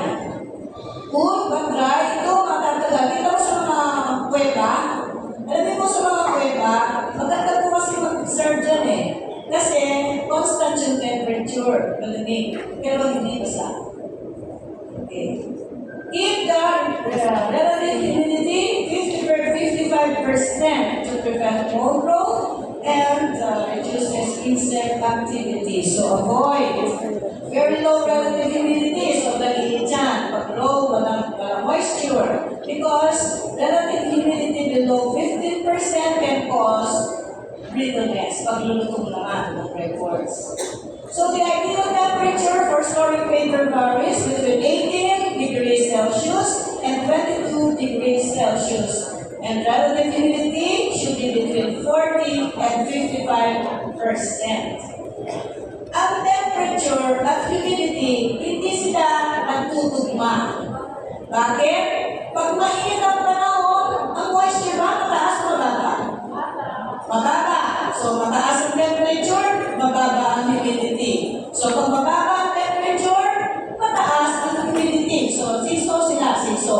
Cool but dry, ito matatagal. Kita mo sa mga kuweba, alam mo sa mga kuweba, maganda po kasi mag-serve dyan eh. Kasi constant yung temperature, malamig, pero hindi basa. Okay. Keep the relative humidity 55% to prevent mold growth and reduces insect activity. So avoid very low relative humidity. So dali dyan, pag low, walang moisture. Because relative humidity below 15% can cause brittleness, paglulutong naman ng records. So the ideal temperature for storing paper varies between 18 degrees Celsius and 22 degrees Celsius. And relative humidity should be between 40 and 55%. Ang temperature at humidity, hindi sila nagtutugma. Bakit? Pag mainit ang panahon, ang moisture ba mataas o mababa? Mababa. So mataas ang temperature, mababa ang humidity. So kung mababa ang temperature, mataas ang humidity. So siso sila, siso.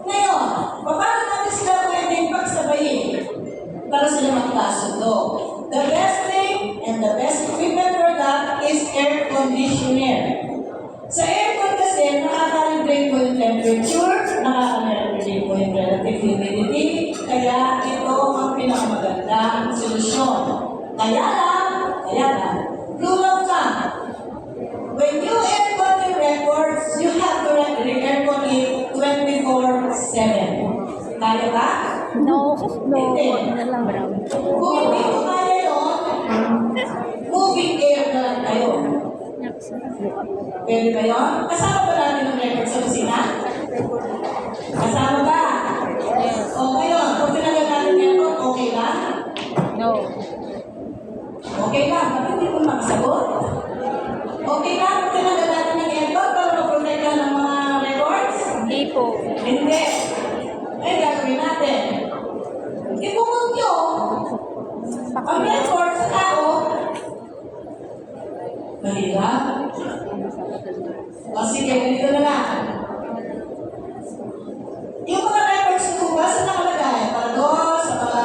Ngayon, paano natin sila pwedeng pagsabayin para sila magkasundo? The best thing and the best equipment for that is air conditioner. Sa aircon kasi, nakaka-regulate mo yung temperature, nakaka-regulate mo yung relative humidity, kaya ito ang pinakamagandang solusyon. Kaya lang, rule of thumb, when you aircon your records, you have to aircon it 24/7. Kaya ba? No, Hindi. na lang brown. Kung hindi ko kaya yun, moving air na lang kayo. Pwede ba yun? Kasama ba natin ang record sa kusina? Kasama ba? Yes. O ngayon, kung tinagal natin yan, okay lang? No. Okay lang, bakit hindi mo makasagot? Okay lang, kung tinagal natin ng aircon para ma-protect ka ng mga records? Hindi po. Hindi. Eh, gagawin natin. Ipungot nyo ang record sa tao. Mahirap. O sige, ganito na lang. Yung mga records ko ba, saan nakalagay? Para doon, sa mga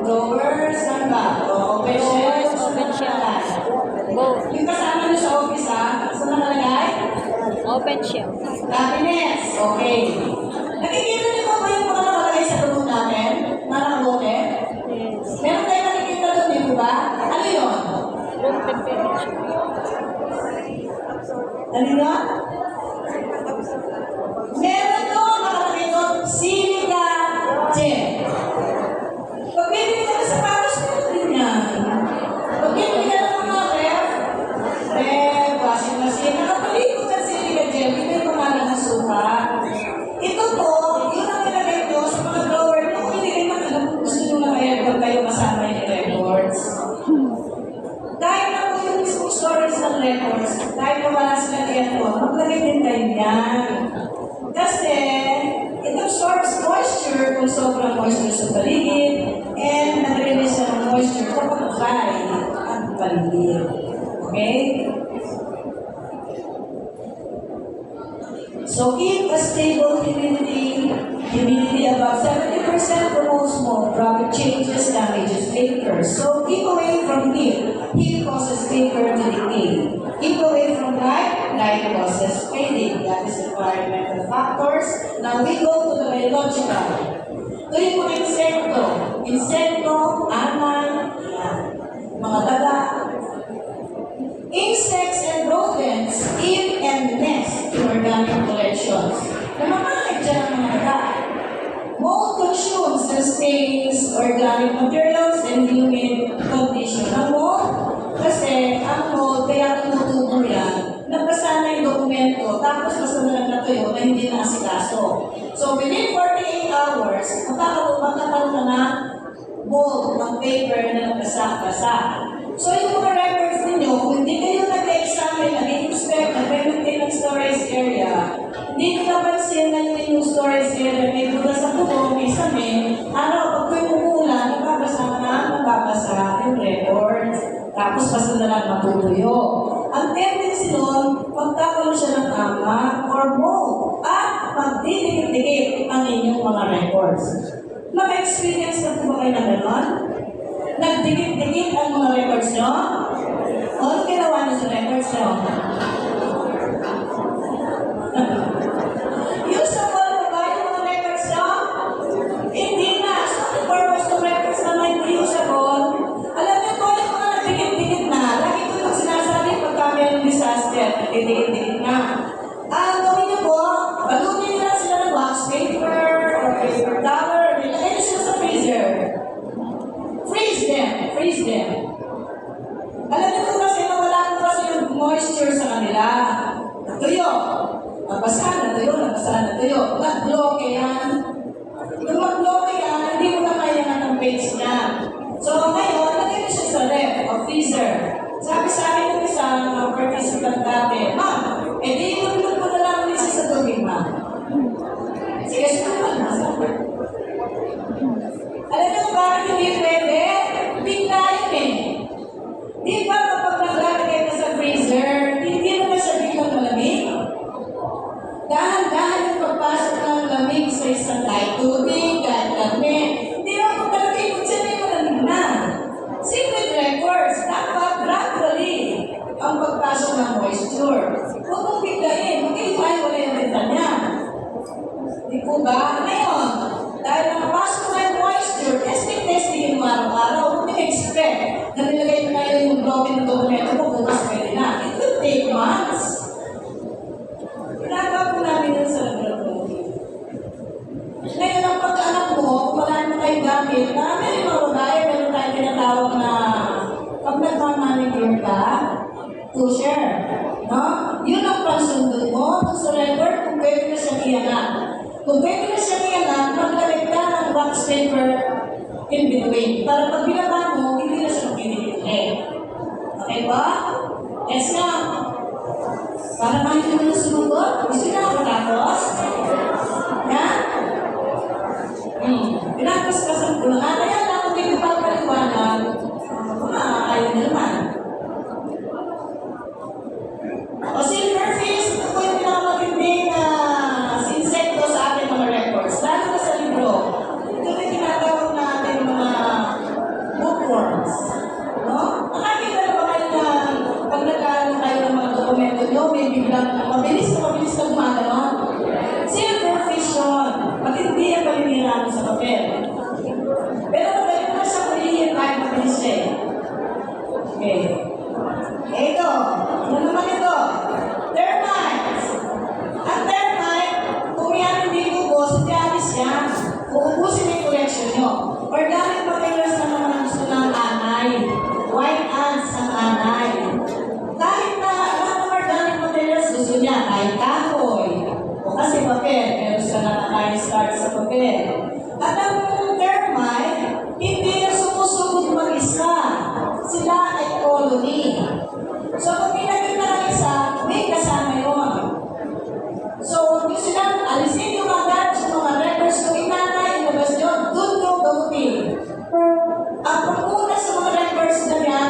drawers, saan ba? O open shelves, Open shelves. nakalagay? Both. Yung kasama nyo sa office, ha? Saan nakalagay? Open shelf. Cabinets. Okay. Nakikita niyo ba yung mga nakalagay sa room natin? Nakabote? Yes. Meron tayo nakikita doon, di ba? Ano yun? Room temperature. Ano yun? Meron doon, nakalagay doon, silica gel. Pag bibili ka ng sapatos, meron din yan. Pag bibili ka ng mga ref, washing machine, nakapaligo ka silica gel, hindi yung pangalan ng suka. Ito po, yun ang nilagay ko sa mga drawer na kung hindi kayo alam kung gusto nyo na aircon kayo kasama yung records. Dahil na po yung mismong storage ng records, dahil na wala sila aircon, maglagay din kayo yan. Kasi, it absorbs moisture kung sobrang moisture sa paligid, and nag-release siya ng moisture kapag dry ang paligid. Okay? So keep a stable humidity above 70% promotes mold. Rapid changes damages paper. So keep away from heat. Heat causes paper to decay. Keep away from light. Light causes fading. That is environmental factors. Now we go to the biological. Ito yung mga insekto. Insekto, anan, yan. Mga daga. Insects and rodents eat and nest in organic collections. Namamalit dyan ang mga daga. Mold consumes and stains organic materials and humid condition. Ang mold, kasi ang mold, kaya tumutubo yan, nabasa na yung dokumento, tapos basta na lang natuyo na hindi na asikaso. So within 48 hours, magkakaroon na ng mold ng paper na nabasa-basa. So yung mga records ninyo, kung hindi kayo nag-examine, nag-inspect, nag-maintain ng storage area, hindi Hindi ko napansin na yung storage area may butas sa puno, may samin. Pag may umuulan, nababasa yung records. Tapos basta na lang matutuyo. Ang tendency nun, magkakaroon siya ng ama or mold at magdidikit-dikit ang inyong mga records. Naka-experience na po ba kayo na gano'n? Nagdikit-dikit ang mga records nyo? O, ano ginawa nyo sa records nyo? Usable na ba yung mga records nyo? Hindi na. So, the purpose ng records na hindi usable. Alam niyo po, yung mga nagdikit-dikit na, lagi ko yung sinasabi pagka may disaster, nagdikit-dikit na. Gawin niyo po, balutin niyo lang sila ng wax paper or paper towel, nilagay niyo sila sa freezer. Freeze them. Alam niyo po kasi na wala po kasi yung moisture sa kanila. Natuyo. Nabasa, natuyo. Nag-bloke yan. Kung mag-bloke yan, hindi mo na kaya ng page niya. So ngayon, lagay niyo siya sa ref o freezer. Sabi sa akin ng isang participant dati, ma'am, di ilulog mo na lang ulit siya sa tubig, ma'am. Sige, sumunod na. Alam niyo bakit hindi pwede? Bigla yun eh. Di ba kapag naglalagay ka sa freezer, hindi mo na siya biglang malamig? Dahan-dahan yung pagpasok ng lamig sa isang kahit tubig, kahit lamig. Hindi mo kung talagay mo siya may malamig na. Secret records, dapat gradually ang pagpasok ng moisture. Huwag mong biglayin, mag-iway wala yung benta niya. Di po ba? Ngayon, dahil nakapasok na yung moisture, testing mo araw-araw, huwag nyo expect na nilagay mo na yung broken dokumento mo, bukas pwede na. It will take months. Pinagawa po namin yun sa laboratory. Ngayon, ang pagkaanak mo, kung wala naman kayo gamit, meron mga bagay, meron tayong tinatawag na pag nagmamanager ka, to share. No? Yun ang pansundod mo sa record kung pwede na siya iyanak. Kung pwede na siya iyanak, maglalagay ka ng wax paper in between. Para pag binaba mo, hindi na siya magkinikilig. Okay ba? Yes nga. Para ba hindi mo na sumugot? Gusto na ako tapos? Yan? Pinagpaskasan ko na. Kaya lang kung hindi ko pa paliwanag, ayaw na naman. O silverfish, ito po yung pinakamatinding insekto sa ating mga records. Lalo na sa libro. Ito na yung tinatawag natin mga bookworms. No? Nakakita na ba kayo na pag nagkaroon kayo ng mga dokumento nyo, may biglang mabilis na gumagawa? Silverfish yun. Matindi ang palinira sa papel. Pero magaling na siya kulihin kahit mabilis siya eh. Okay. Ito. Ano naman ito? Termites. Ang termite, kung yan hindi ubos, hindi alis yan. Uubusin yung collection nyo. Organic materials na naman ang gusto ng anay. White ants ang anay. Kahit na lahat ng organic materials gusto niya, kahit kahoy. O kasi papel, pero siya nakaka-start sa papel. At ang termite, hindi na sumusugod mag-isa. Sila ay colony. So, kung pinagin na ng isa, may kasama yun. So, kung sila alisin yung agad sa mga records kung inanay, ilabas yun, doon yung gamutin. Ang pagkuna sa mga records na yan,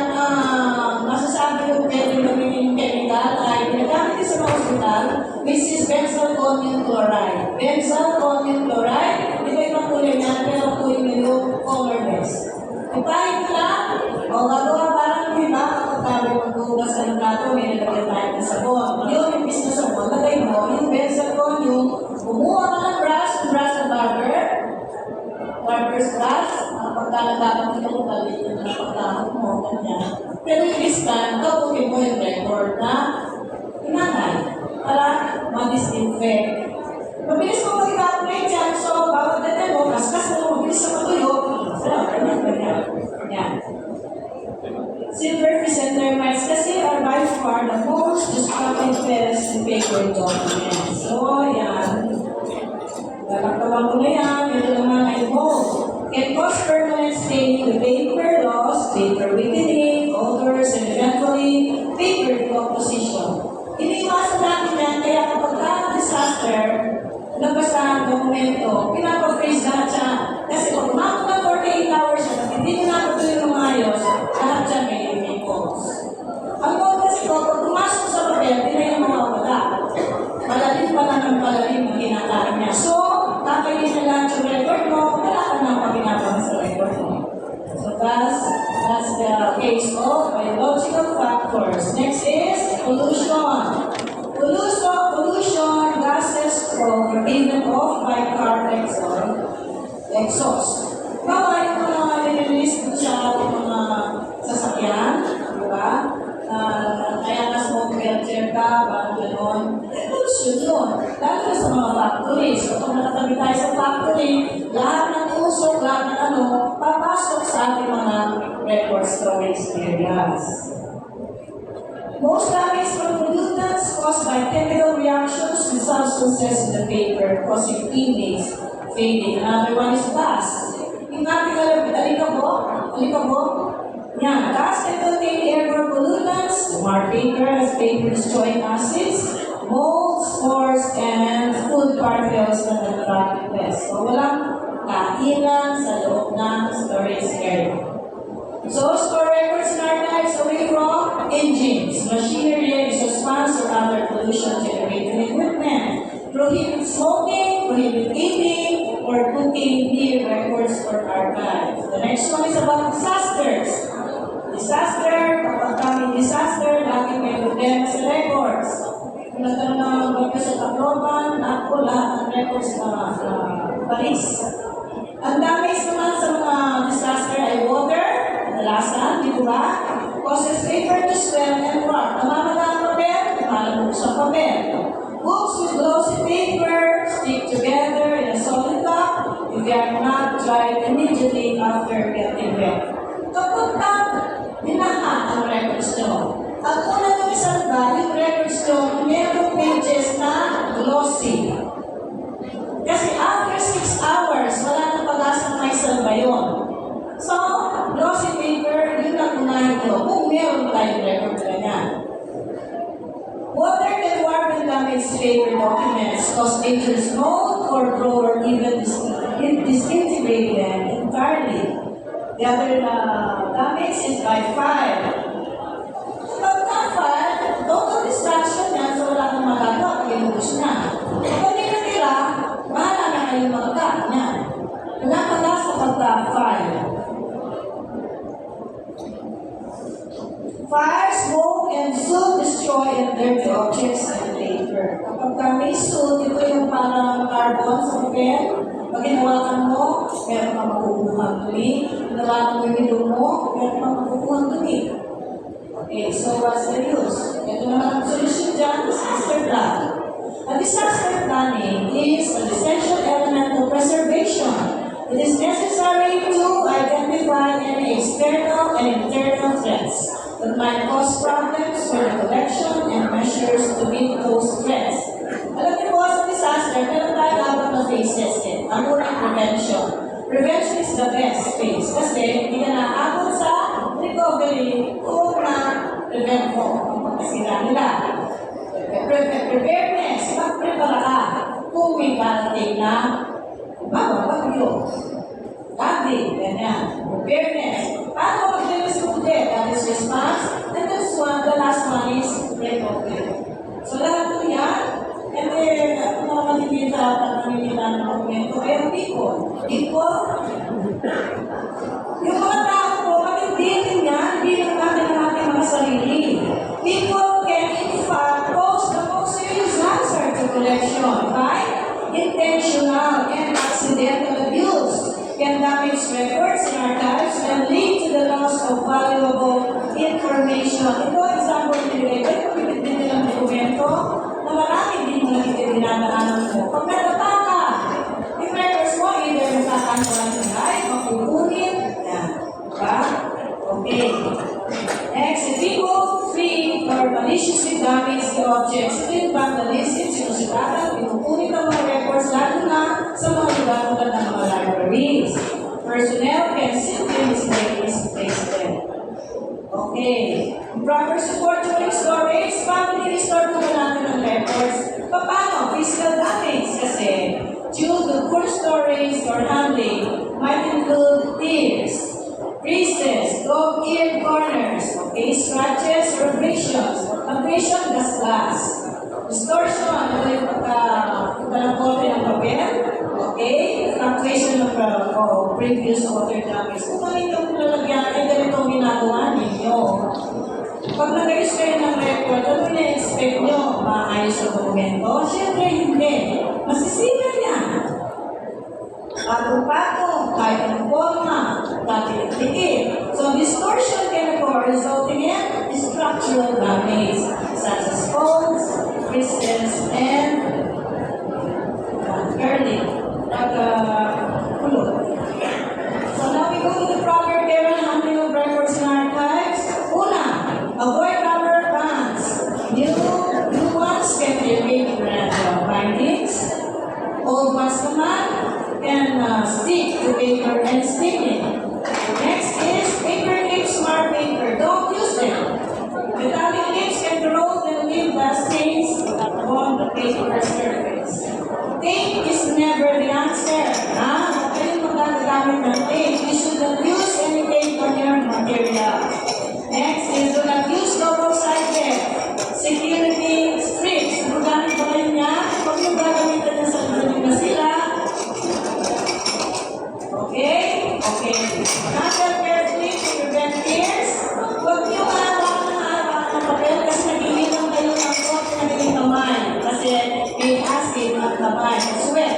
masasabi ko pwede gawin yung chemical ay ginagamit din sa mga hospital, which is benzalconium chloride. Benzalconium chloride, iba-ibang kulay niya, pero kulay na yung colorless. Ipahit lang, o gagawa parang yung iba, kapag tayo maghugas sa plato, may nalagyan tayo ng sabon. Yun, yung business sabon, lagay mo, yung benzalconium, kumuha ka ng brush na barber's brush, pagka nagkakang ito kung balitin na pagkakang mo, ganyan. Pero yung istan, kapunin mo yung record na inanay para ma-disinfect. Mabilis mo mag-evaporate yan, so bawat dete mo, kaskas mo, mabilis na matuyo. Yan. Silverfish and termites kasi are by far the most destructive pests in paper documents. So, yan. Lalaktawan ko na yan. Ito naman ay mold. It cause permanent staining the paper loss, paper weakening, odors, and eventually paper decomposition. Iniiwasan natin yan, kaya kapag disaster, dokumento, pinapa-freeze lahat siya. Kasi pag umabot ng 48 hours siya, at hindi niya natutuloy ng maayos, lahat siya may cause. Ang code kasi ko, pag pumasok sa papel, hindi na yung mawawala. Palalim pa lang ng palalim ang kinakain niya. So, kakainin na lahat yung record mo, wala ka na pag-inapang sa record mo. So, that's the case of biological factors. Next is pollution. Pollution, gases from or even off by car exhaust. Bawa yung mga nililist mo siya yung mga sasakyan, di ba? Kaya na smoke filter ka, parang gano'n. Pollution yun. Lalo na sa mga factories. So, kung nakatabi tayo sa factory, lahat ng usok, lahat ng papasok sa ating mga record storage areas. Most damage from pollutants caused by chemical reactions with substances in the paper, causing fading. Another one is dust. Yung ating alikabok, yan, dust can contain airborne pollutants, mark paper as paper-destroying acids, molds, spores, and food particles that attract pests. So, walang kainan sa loob ng storage area. So, store records and archives away from engines, machinery, exhaust fans, or other pollution-generating equipment. Prohibit smoking, prohibit eating, or cooking near records or archives. The next one is about disasters. Kapag kaming disaster, lagi may problema sa records. Kung nagkaroon ng bagyo sa Tacloban, ako lahat ng records na Paris. Ang damage naman sa mga disaster ay water, kadalasan, di ba? Causes paper to swell and rot. Namamaga ang papel, malamog sa papel. Books with glossy paper stick together in a solid block if they are not dried immediately after getting wet. Kapag dinahan ang records nyo, ang una nyo isalba, yung records nyo, merong pages na glossy. Kasi after 6 hours, wala nang pag-asang may salba yun. So, glossy paper, yun ang unahin nyo. Kung meron tayong record na yan. Water can warp and damage paper documents, cause dangerous mold or grow or even disintegrate them entirely. The other damage is by fire. Pagka-fire, total destruction yan, so wala kang magagawa, pag-inubos na. Kapag tinatira, bahala na kayong magagawa niya. Pinapala sa pagka-fire. Fire, smoke, and soot destroy and dirty objects and paper. Kapag may soot, ito yung parang carbon sa papel. Pag hinawakan mo, meron kang makukuhang dumi. Hinawakan mo yung ilong mo, meron kang makukuhang dumi. Okay, so what's the use? Ito naman ang solution dyan, disaster planning. A disaster planning is an essential element of preservation. It is necessary to identify any external and internal threats that might cause problems for the collection and measures to meet those threats. Alam niyo po, sa disaster, meron tayo dapat na phases din. Ang unang prevention. Prevention is the best phase kasi hindi ka naaabot sa recovery kung na-prevent mo ang pagkasira nila. Preparedness, mag-prepara ka kung may parating na bagyo. Landing, ganyan. Preparedness. Paano mag-responde? That is response. And this one, the last one is recovery. So lahat po yan. And then, kung mga matitita at naminita ng dokumento, ay ang people. People, yung mga tao po, matititin yan, hindi lang natin ang ating mga sarili. People can, in fact, pose the most serious hazard to collection by intentional and accidental abuse, can damage records and archives, and lead to the loss of valuable information. Ito, example nilagay, kung pipit din nilang dokumento, na marami din mo nakikita dinadaanan mo. Pag nadapa ka, yung records mo, either natatantuan ng live, makukunin, yan. Diba? Okay. Next, if people free or maliciously damage the objects, ito yung vandalism, sinusikatan, pinukunin ng mga records, lalo na sa mga lugar tulad ng mga libraries. Personnel can simply misplace them. Okay. Proper support during storage, family restore po natin ng records. Paano? Physical damage kasi due to waste or handling might include tears, creases, dog-eared corners, okay, scratches or abrasions. Abrasion, gas. Distortion, ito yung pagka-kote ng papel. Okay? Fluctuation of previous water damage. Kung ganito ang lalagyan, ay ganito ang ginagawa ninyo. Pag nag-ayos kayo ng record, ano na-expect nyo? Maayos ang dokumento? Siyempre, hindi. Masisira yan. Patong-patong, kahit anong forma, dati-dikit. So, distortion can occur resulting in structural damage, such as folds, crystals, and curling, kulot. So, now we go to the proper care and handling of records in archives. Una, avoid rubber bands. New ones can irritate bindings. Old ones naman can stick to paper and sticking. Next is paper clips, smart paper. Don't use them. Metallic clips can corrode and leave the stains on the paper surface. Tape is never the answer. Huwag kayong magagamit ng tape. You should not use any tape on your material. Next is do not use double-sided security strips. Kung gamit ba kayo niya, huwag yung gagamitan niya sa ulit na sila. Okay? Okay. Handle carefully to prevent tears. Huwag niyo hawakan ng papel kasi nag-iinom kayo ng kote na naging kamay. Kasi may acid at kamay. Sweat.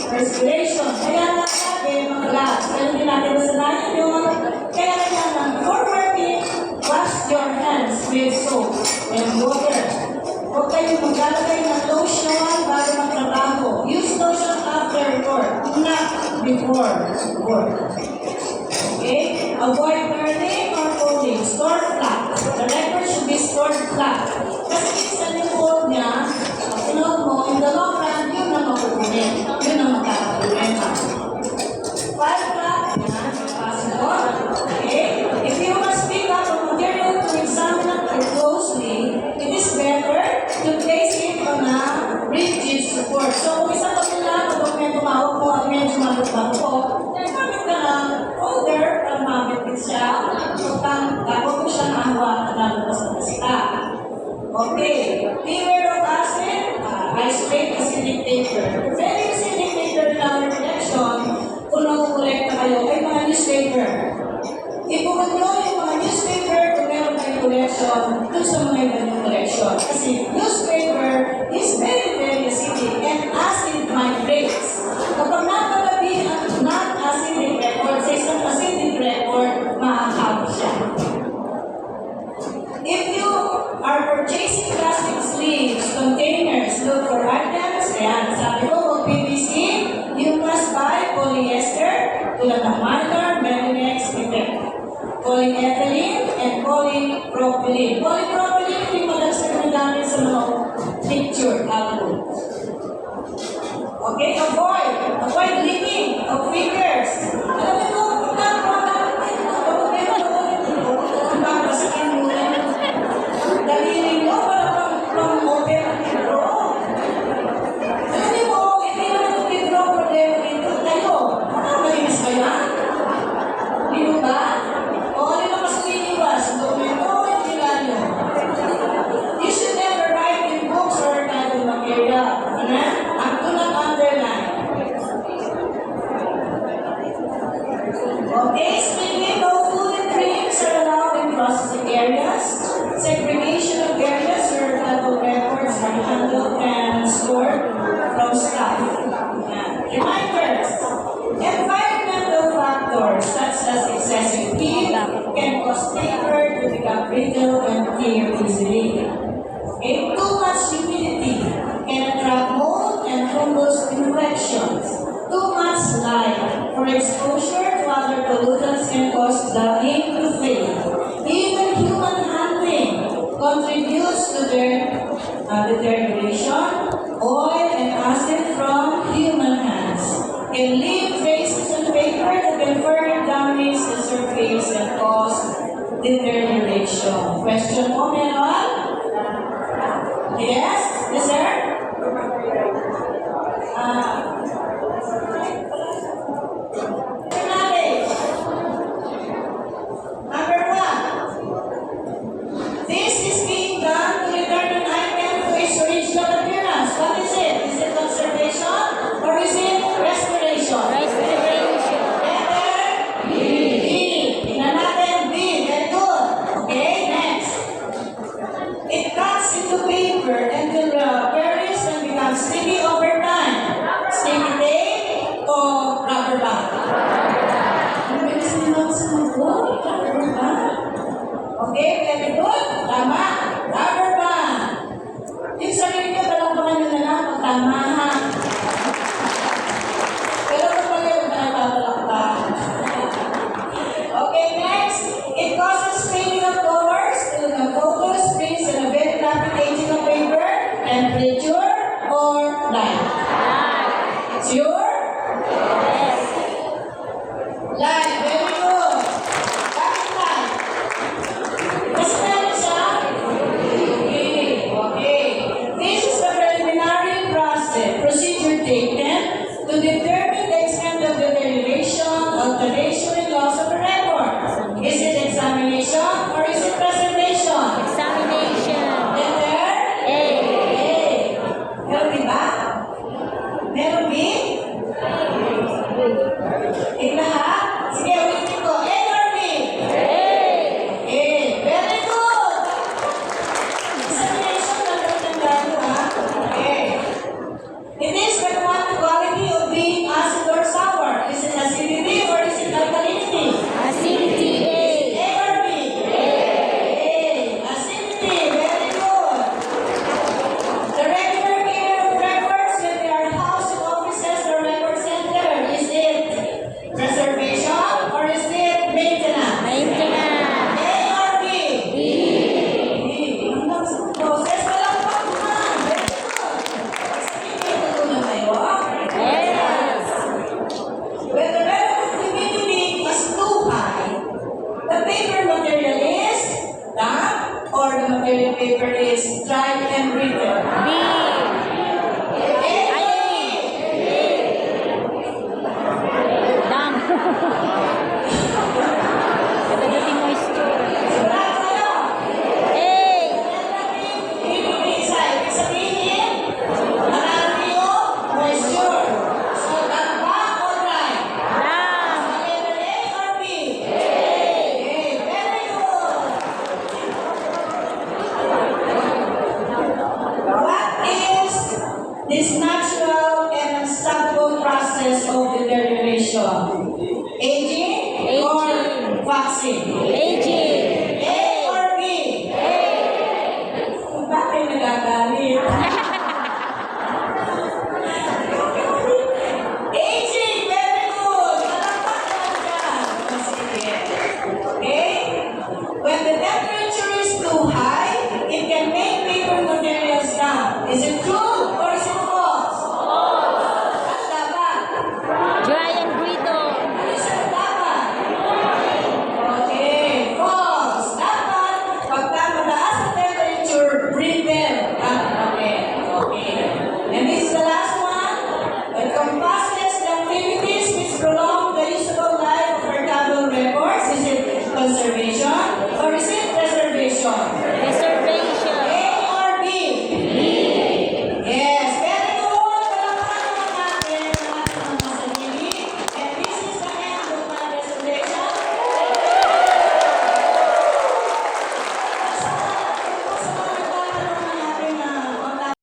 Respiration. Kaya nga sabi, mga gloves. Kaya hindi natin masanayan yun. Kaya kailangan, before working, wash your hands with soap and water. Huwag kayong maglalagay ng lotion bago magtrabaho. Use lotion after work, not before work. Okay? Avoid burning or folding. Store flat. The record should be stored flat. Kasi minsan yung fold niya, sunod mo, in the long run, yun ang makukunin. Yun ang magkakakunin. File flat, yan, possible. Okay? If you must pick up a material to examine it closely, it is better to place it on a rigid support. So, kung isang kapila, kung may tumawag po at medyo malutang po, gamit ka ng folder para mabit siya. So, tapos ko siya nahawa at nalabas na basta. Okay. Beware of acid, isolate acidic paper. Very acidic paper in our collection, kung nakukolekta kayo, ay mga newspaper. Ipuman nyo yung mga newspaper kung meron kayong collection dun sa mga ibang collection. Kasi newspaper is very, very acidic and acid migrates. Kapag napalabi ang non-acidic record sa isang acidic record, makakawin siya. If you are purchasing plastic sleeves, containers, look for items, ayan, sabi ko, kung PVC, you must buy polyester, tulad ng minor, Melinex, effect. Polyethylene and polypropylene. Polypropylene, hindi madalas na ginagamit sa mga picture album. Okay, avoid leaking of fingers. Alam mo ito, daliri mo para pang open ang libro. Alam mo, hindi naman yung libro problema dito. Kayo, malinis ba yan? Hindi ba? O ano na mas piniwas? Dokumento o yung ilanyo? You should never write in books or type of material. At do not underline. Okay, speaking of food and drinks are allowed in processing areas. Segregation of areas where archival records are handled and stored from staff. Reminders. Environmental factors such as excessive heat can cause paper to become brittle and tear easily. Okay? Too much humidity can attract mold and fungus infections. Too much light or exposure to other pollutants can cause the ink to fade. Even human handling contributes to their deterioration. Oil and acid from human hands can leave traces on paper that can further damage the surface and cause deterioration. Question mo, meron? Yes? Yes, sir? To determine the extent of deterioration, alteration, and loss of a record. Is it examination or is it preservation? Examination. Letter A. A. Meron din ba? Meron din? Lahat? Sige, ulitin ko. A or B? A. Very good! Examination na tatandaan mo, ha? Okay. It is the quality of being acid or sour. Is it acidity or is it alkalinity? Acidity. A. A or B? A. Acidity. Very good. The regular care of records when they are housed in offices or record center. Is it preservation or is it maintenance? Maintenance. A or B? B. B. Hanggang sa process pa lang pa naman. Very good. Explain ko na kayo. Yes. When the relative humidity is too high, the paper material is damp or the material paper is dry and brittle. B. A or B? Damp. Kadadating moisture. Sigurado kayo? A. Humidity sa ibig sabihin, marami yung moisture. So, damp ba o dry? Damp. Letter A or B? A. Very good. What is this natural and unstoppable process of deterioration? Aging or Aging. waxing? Aging.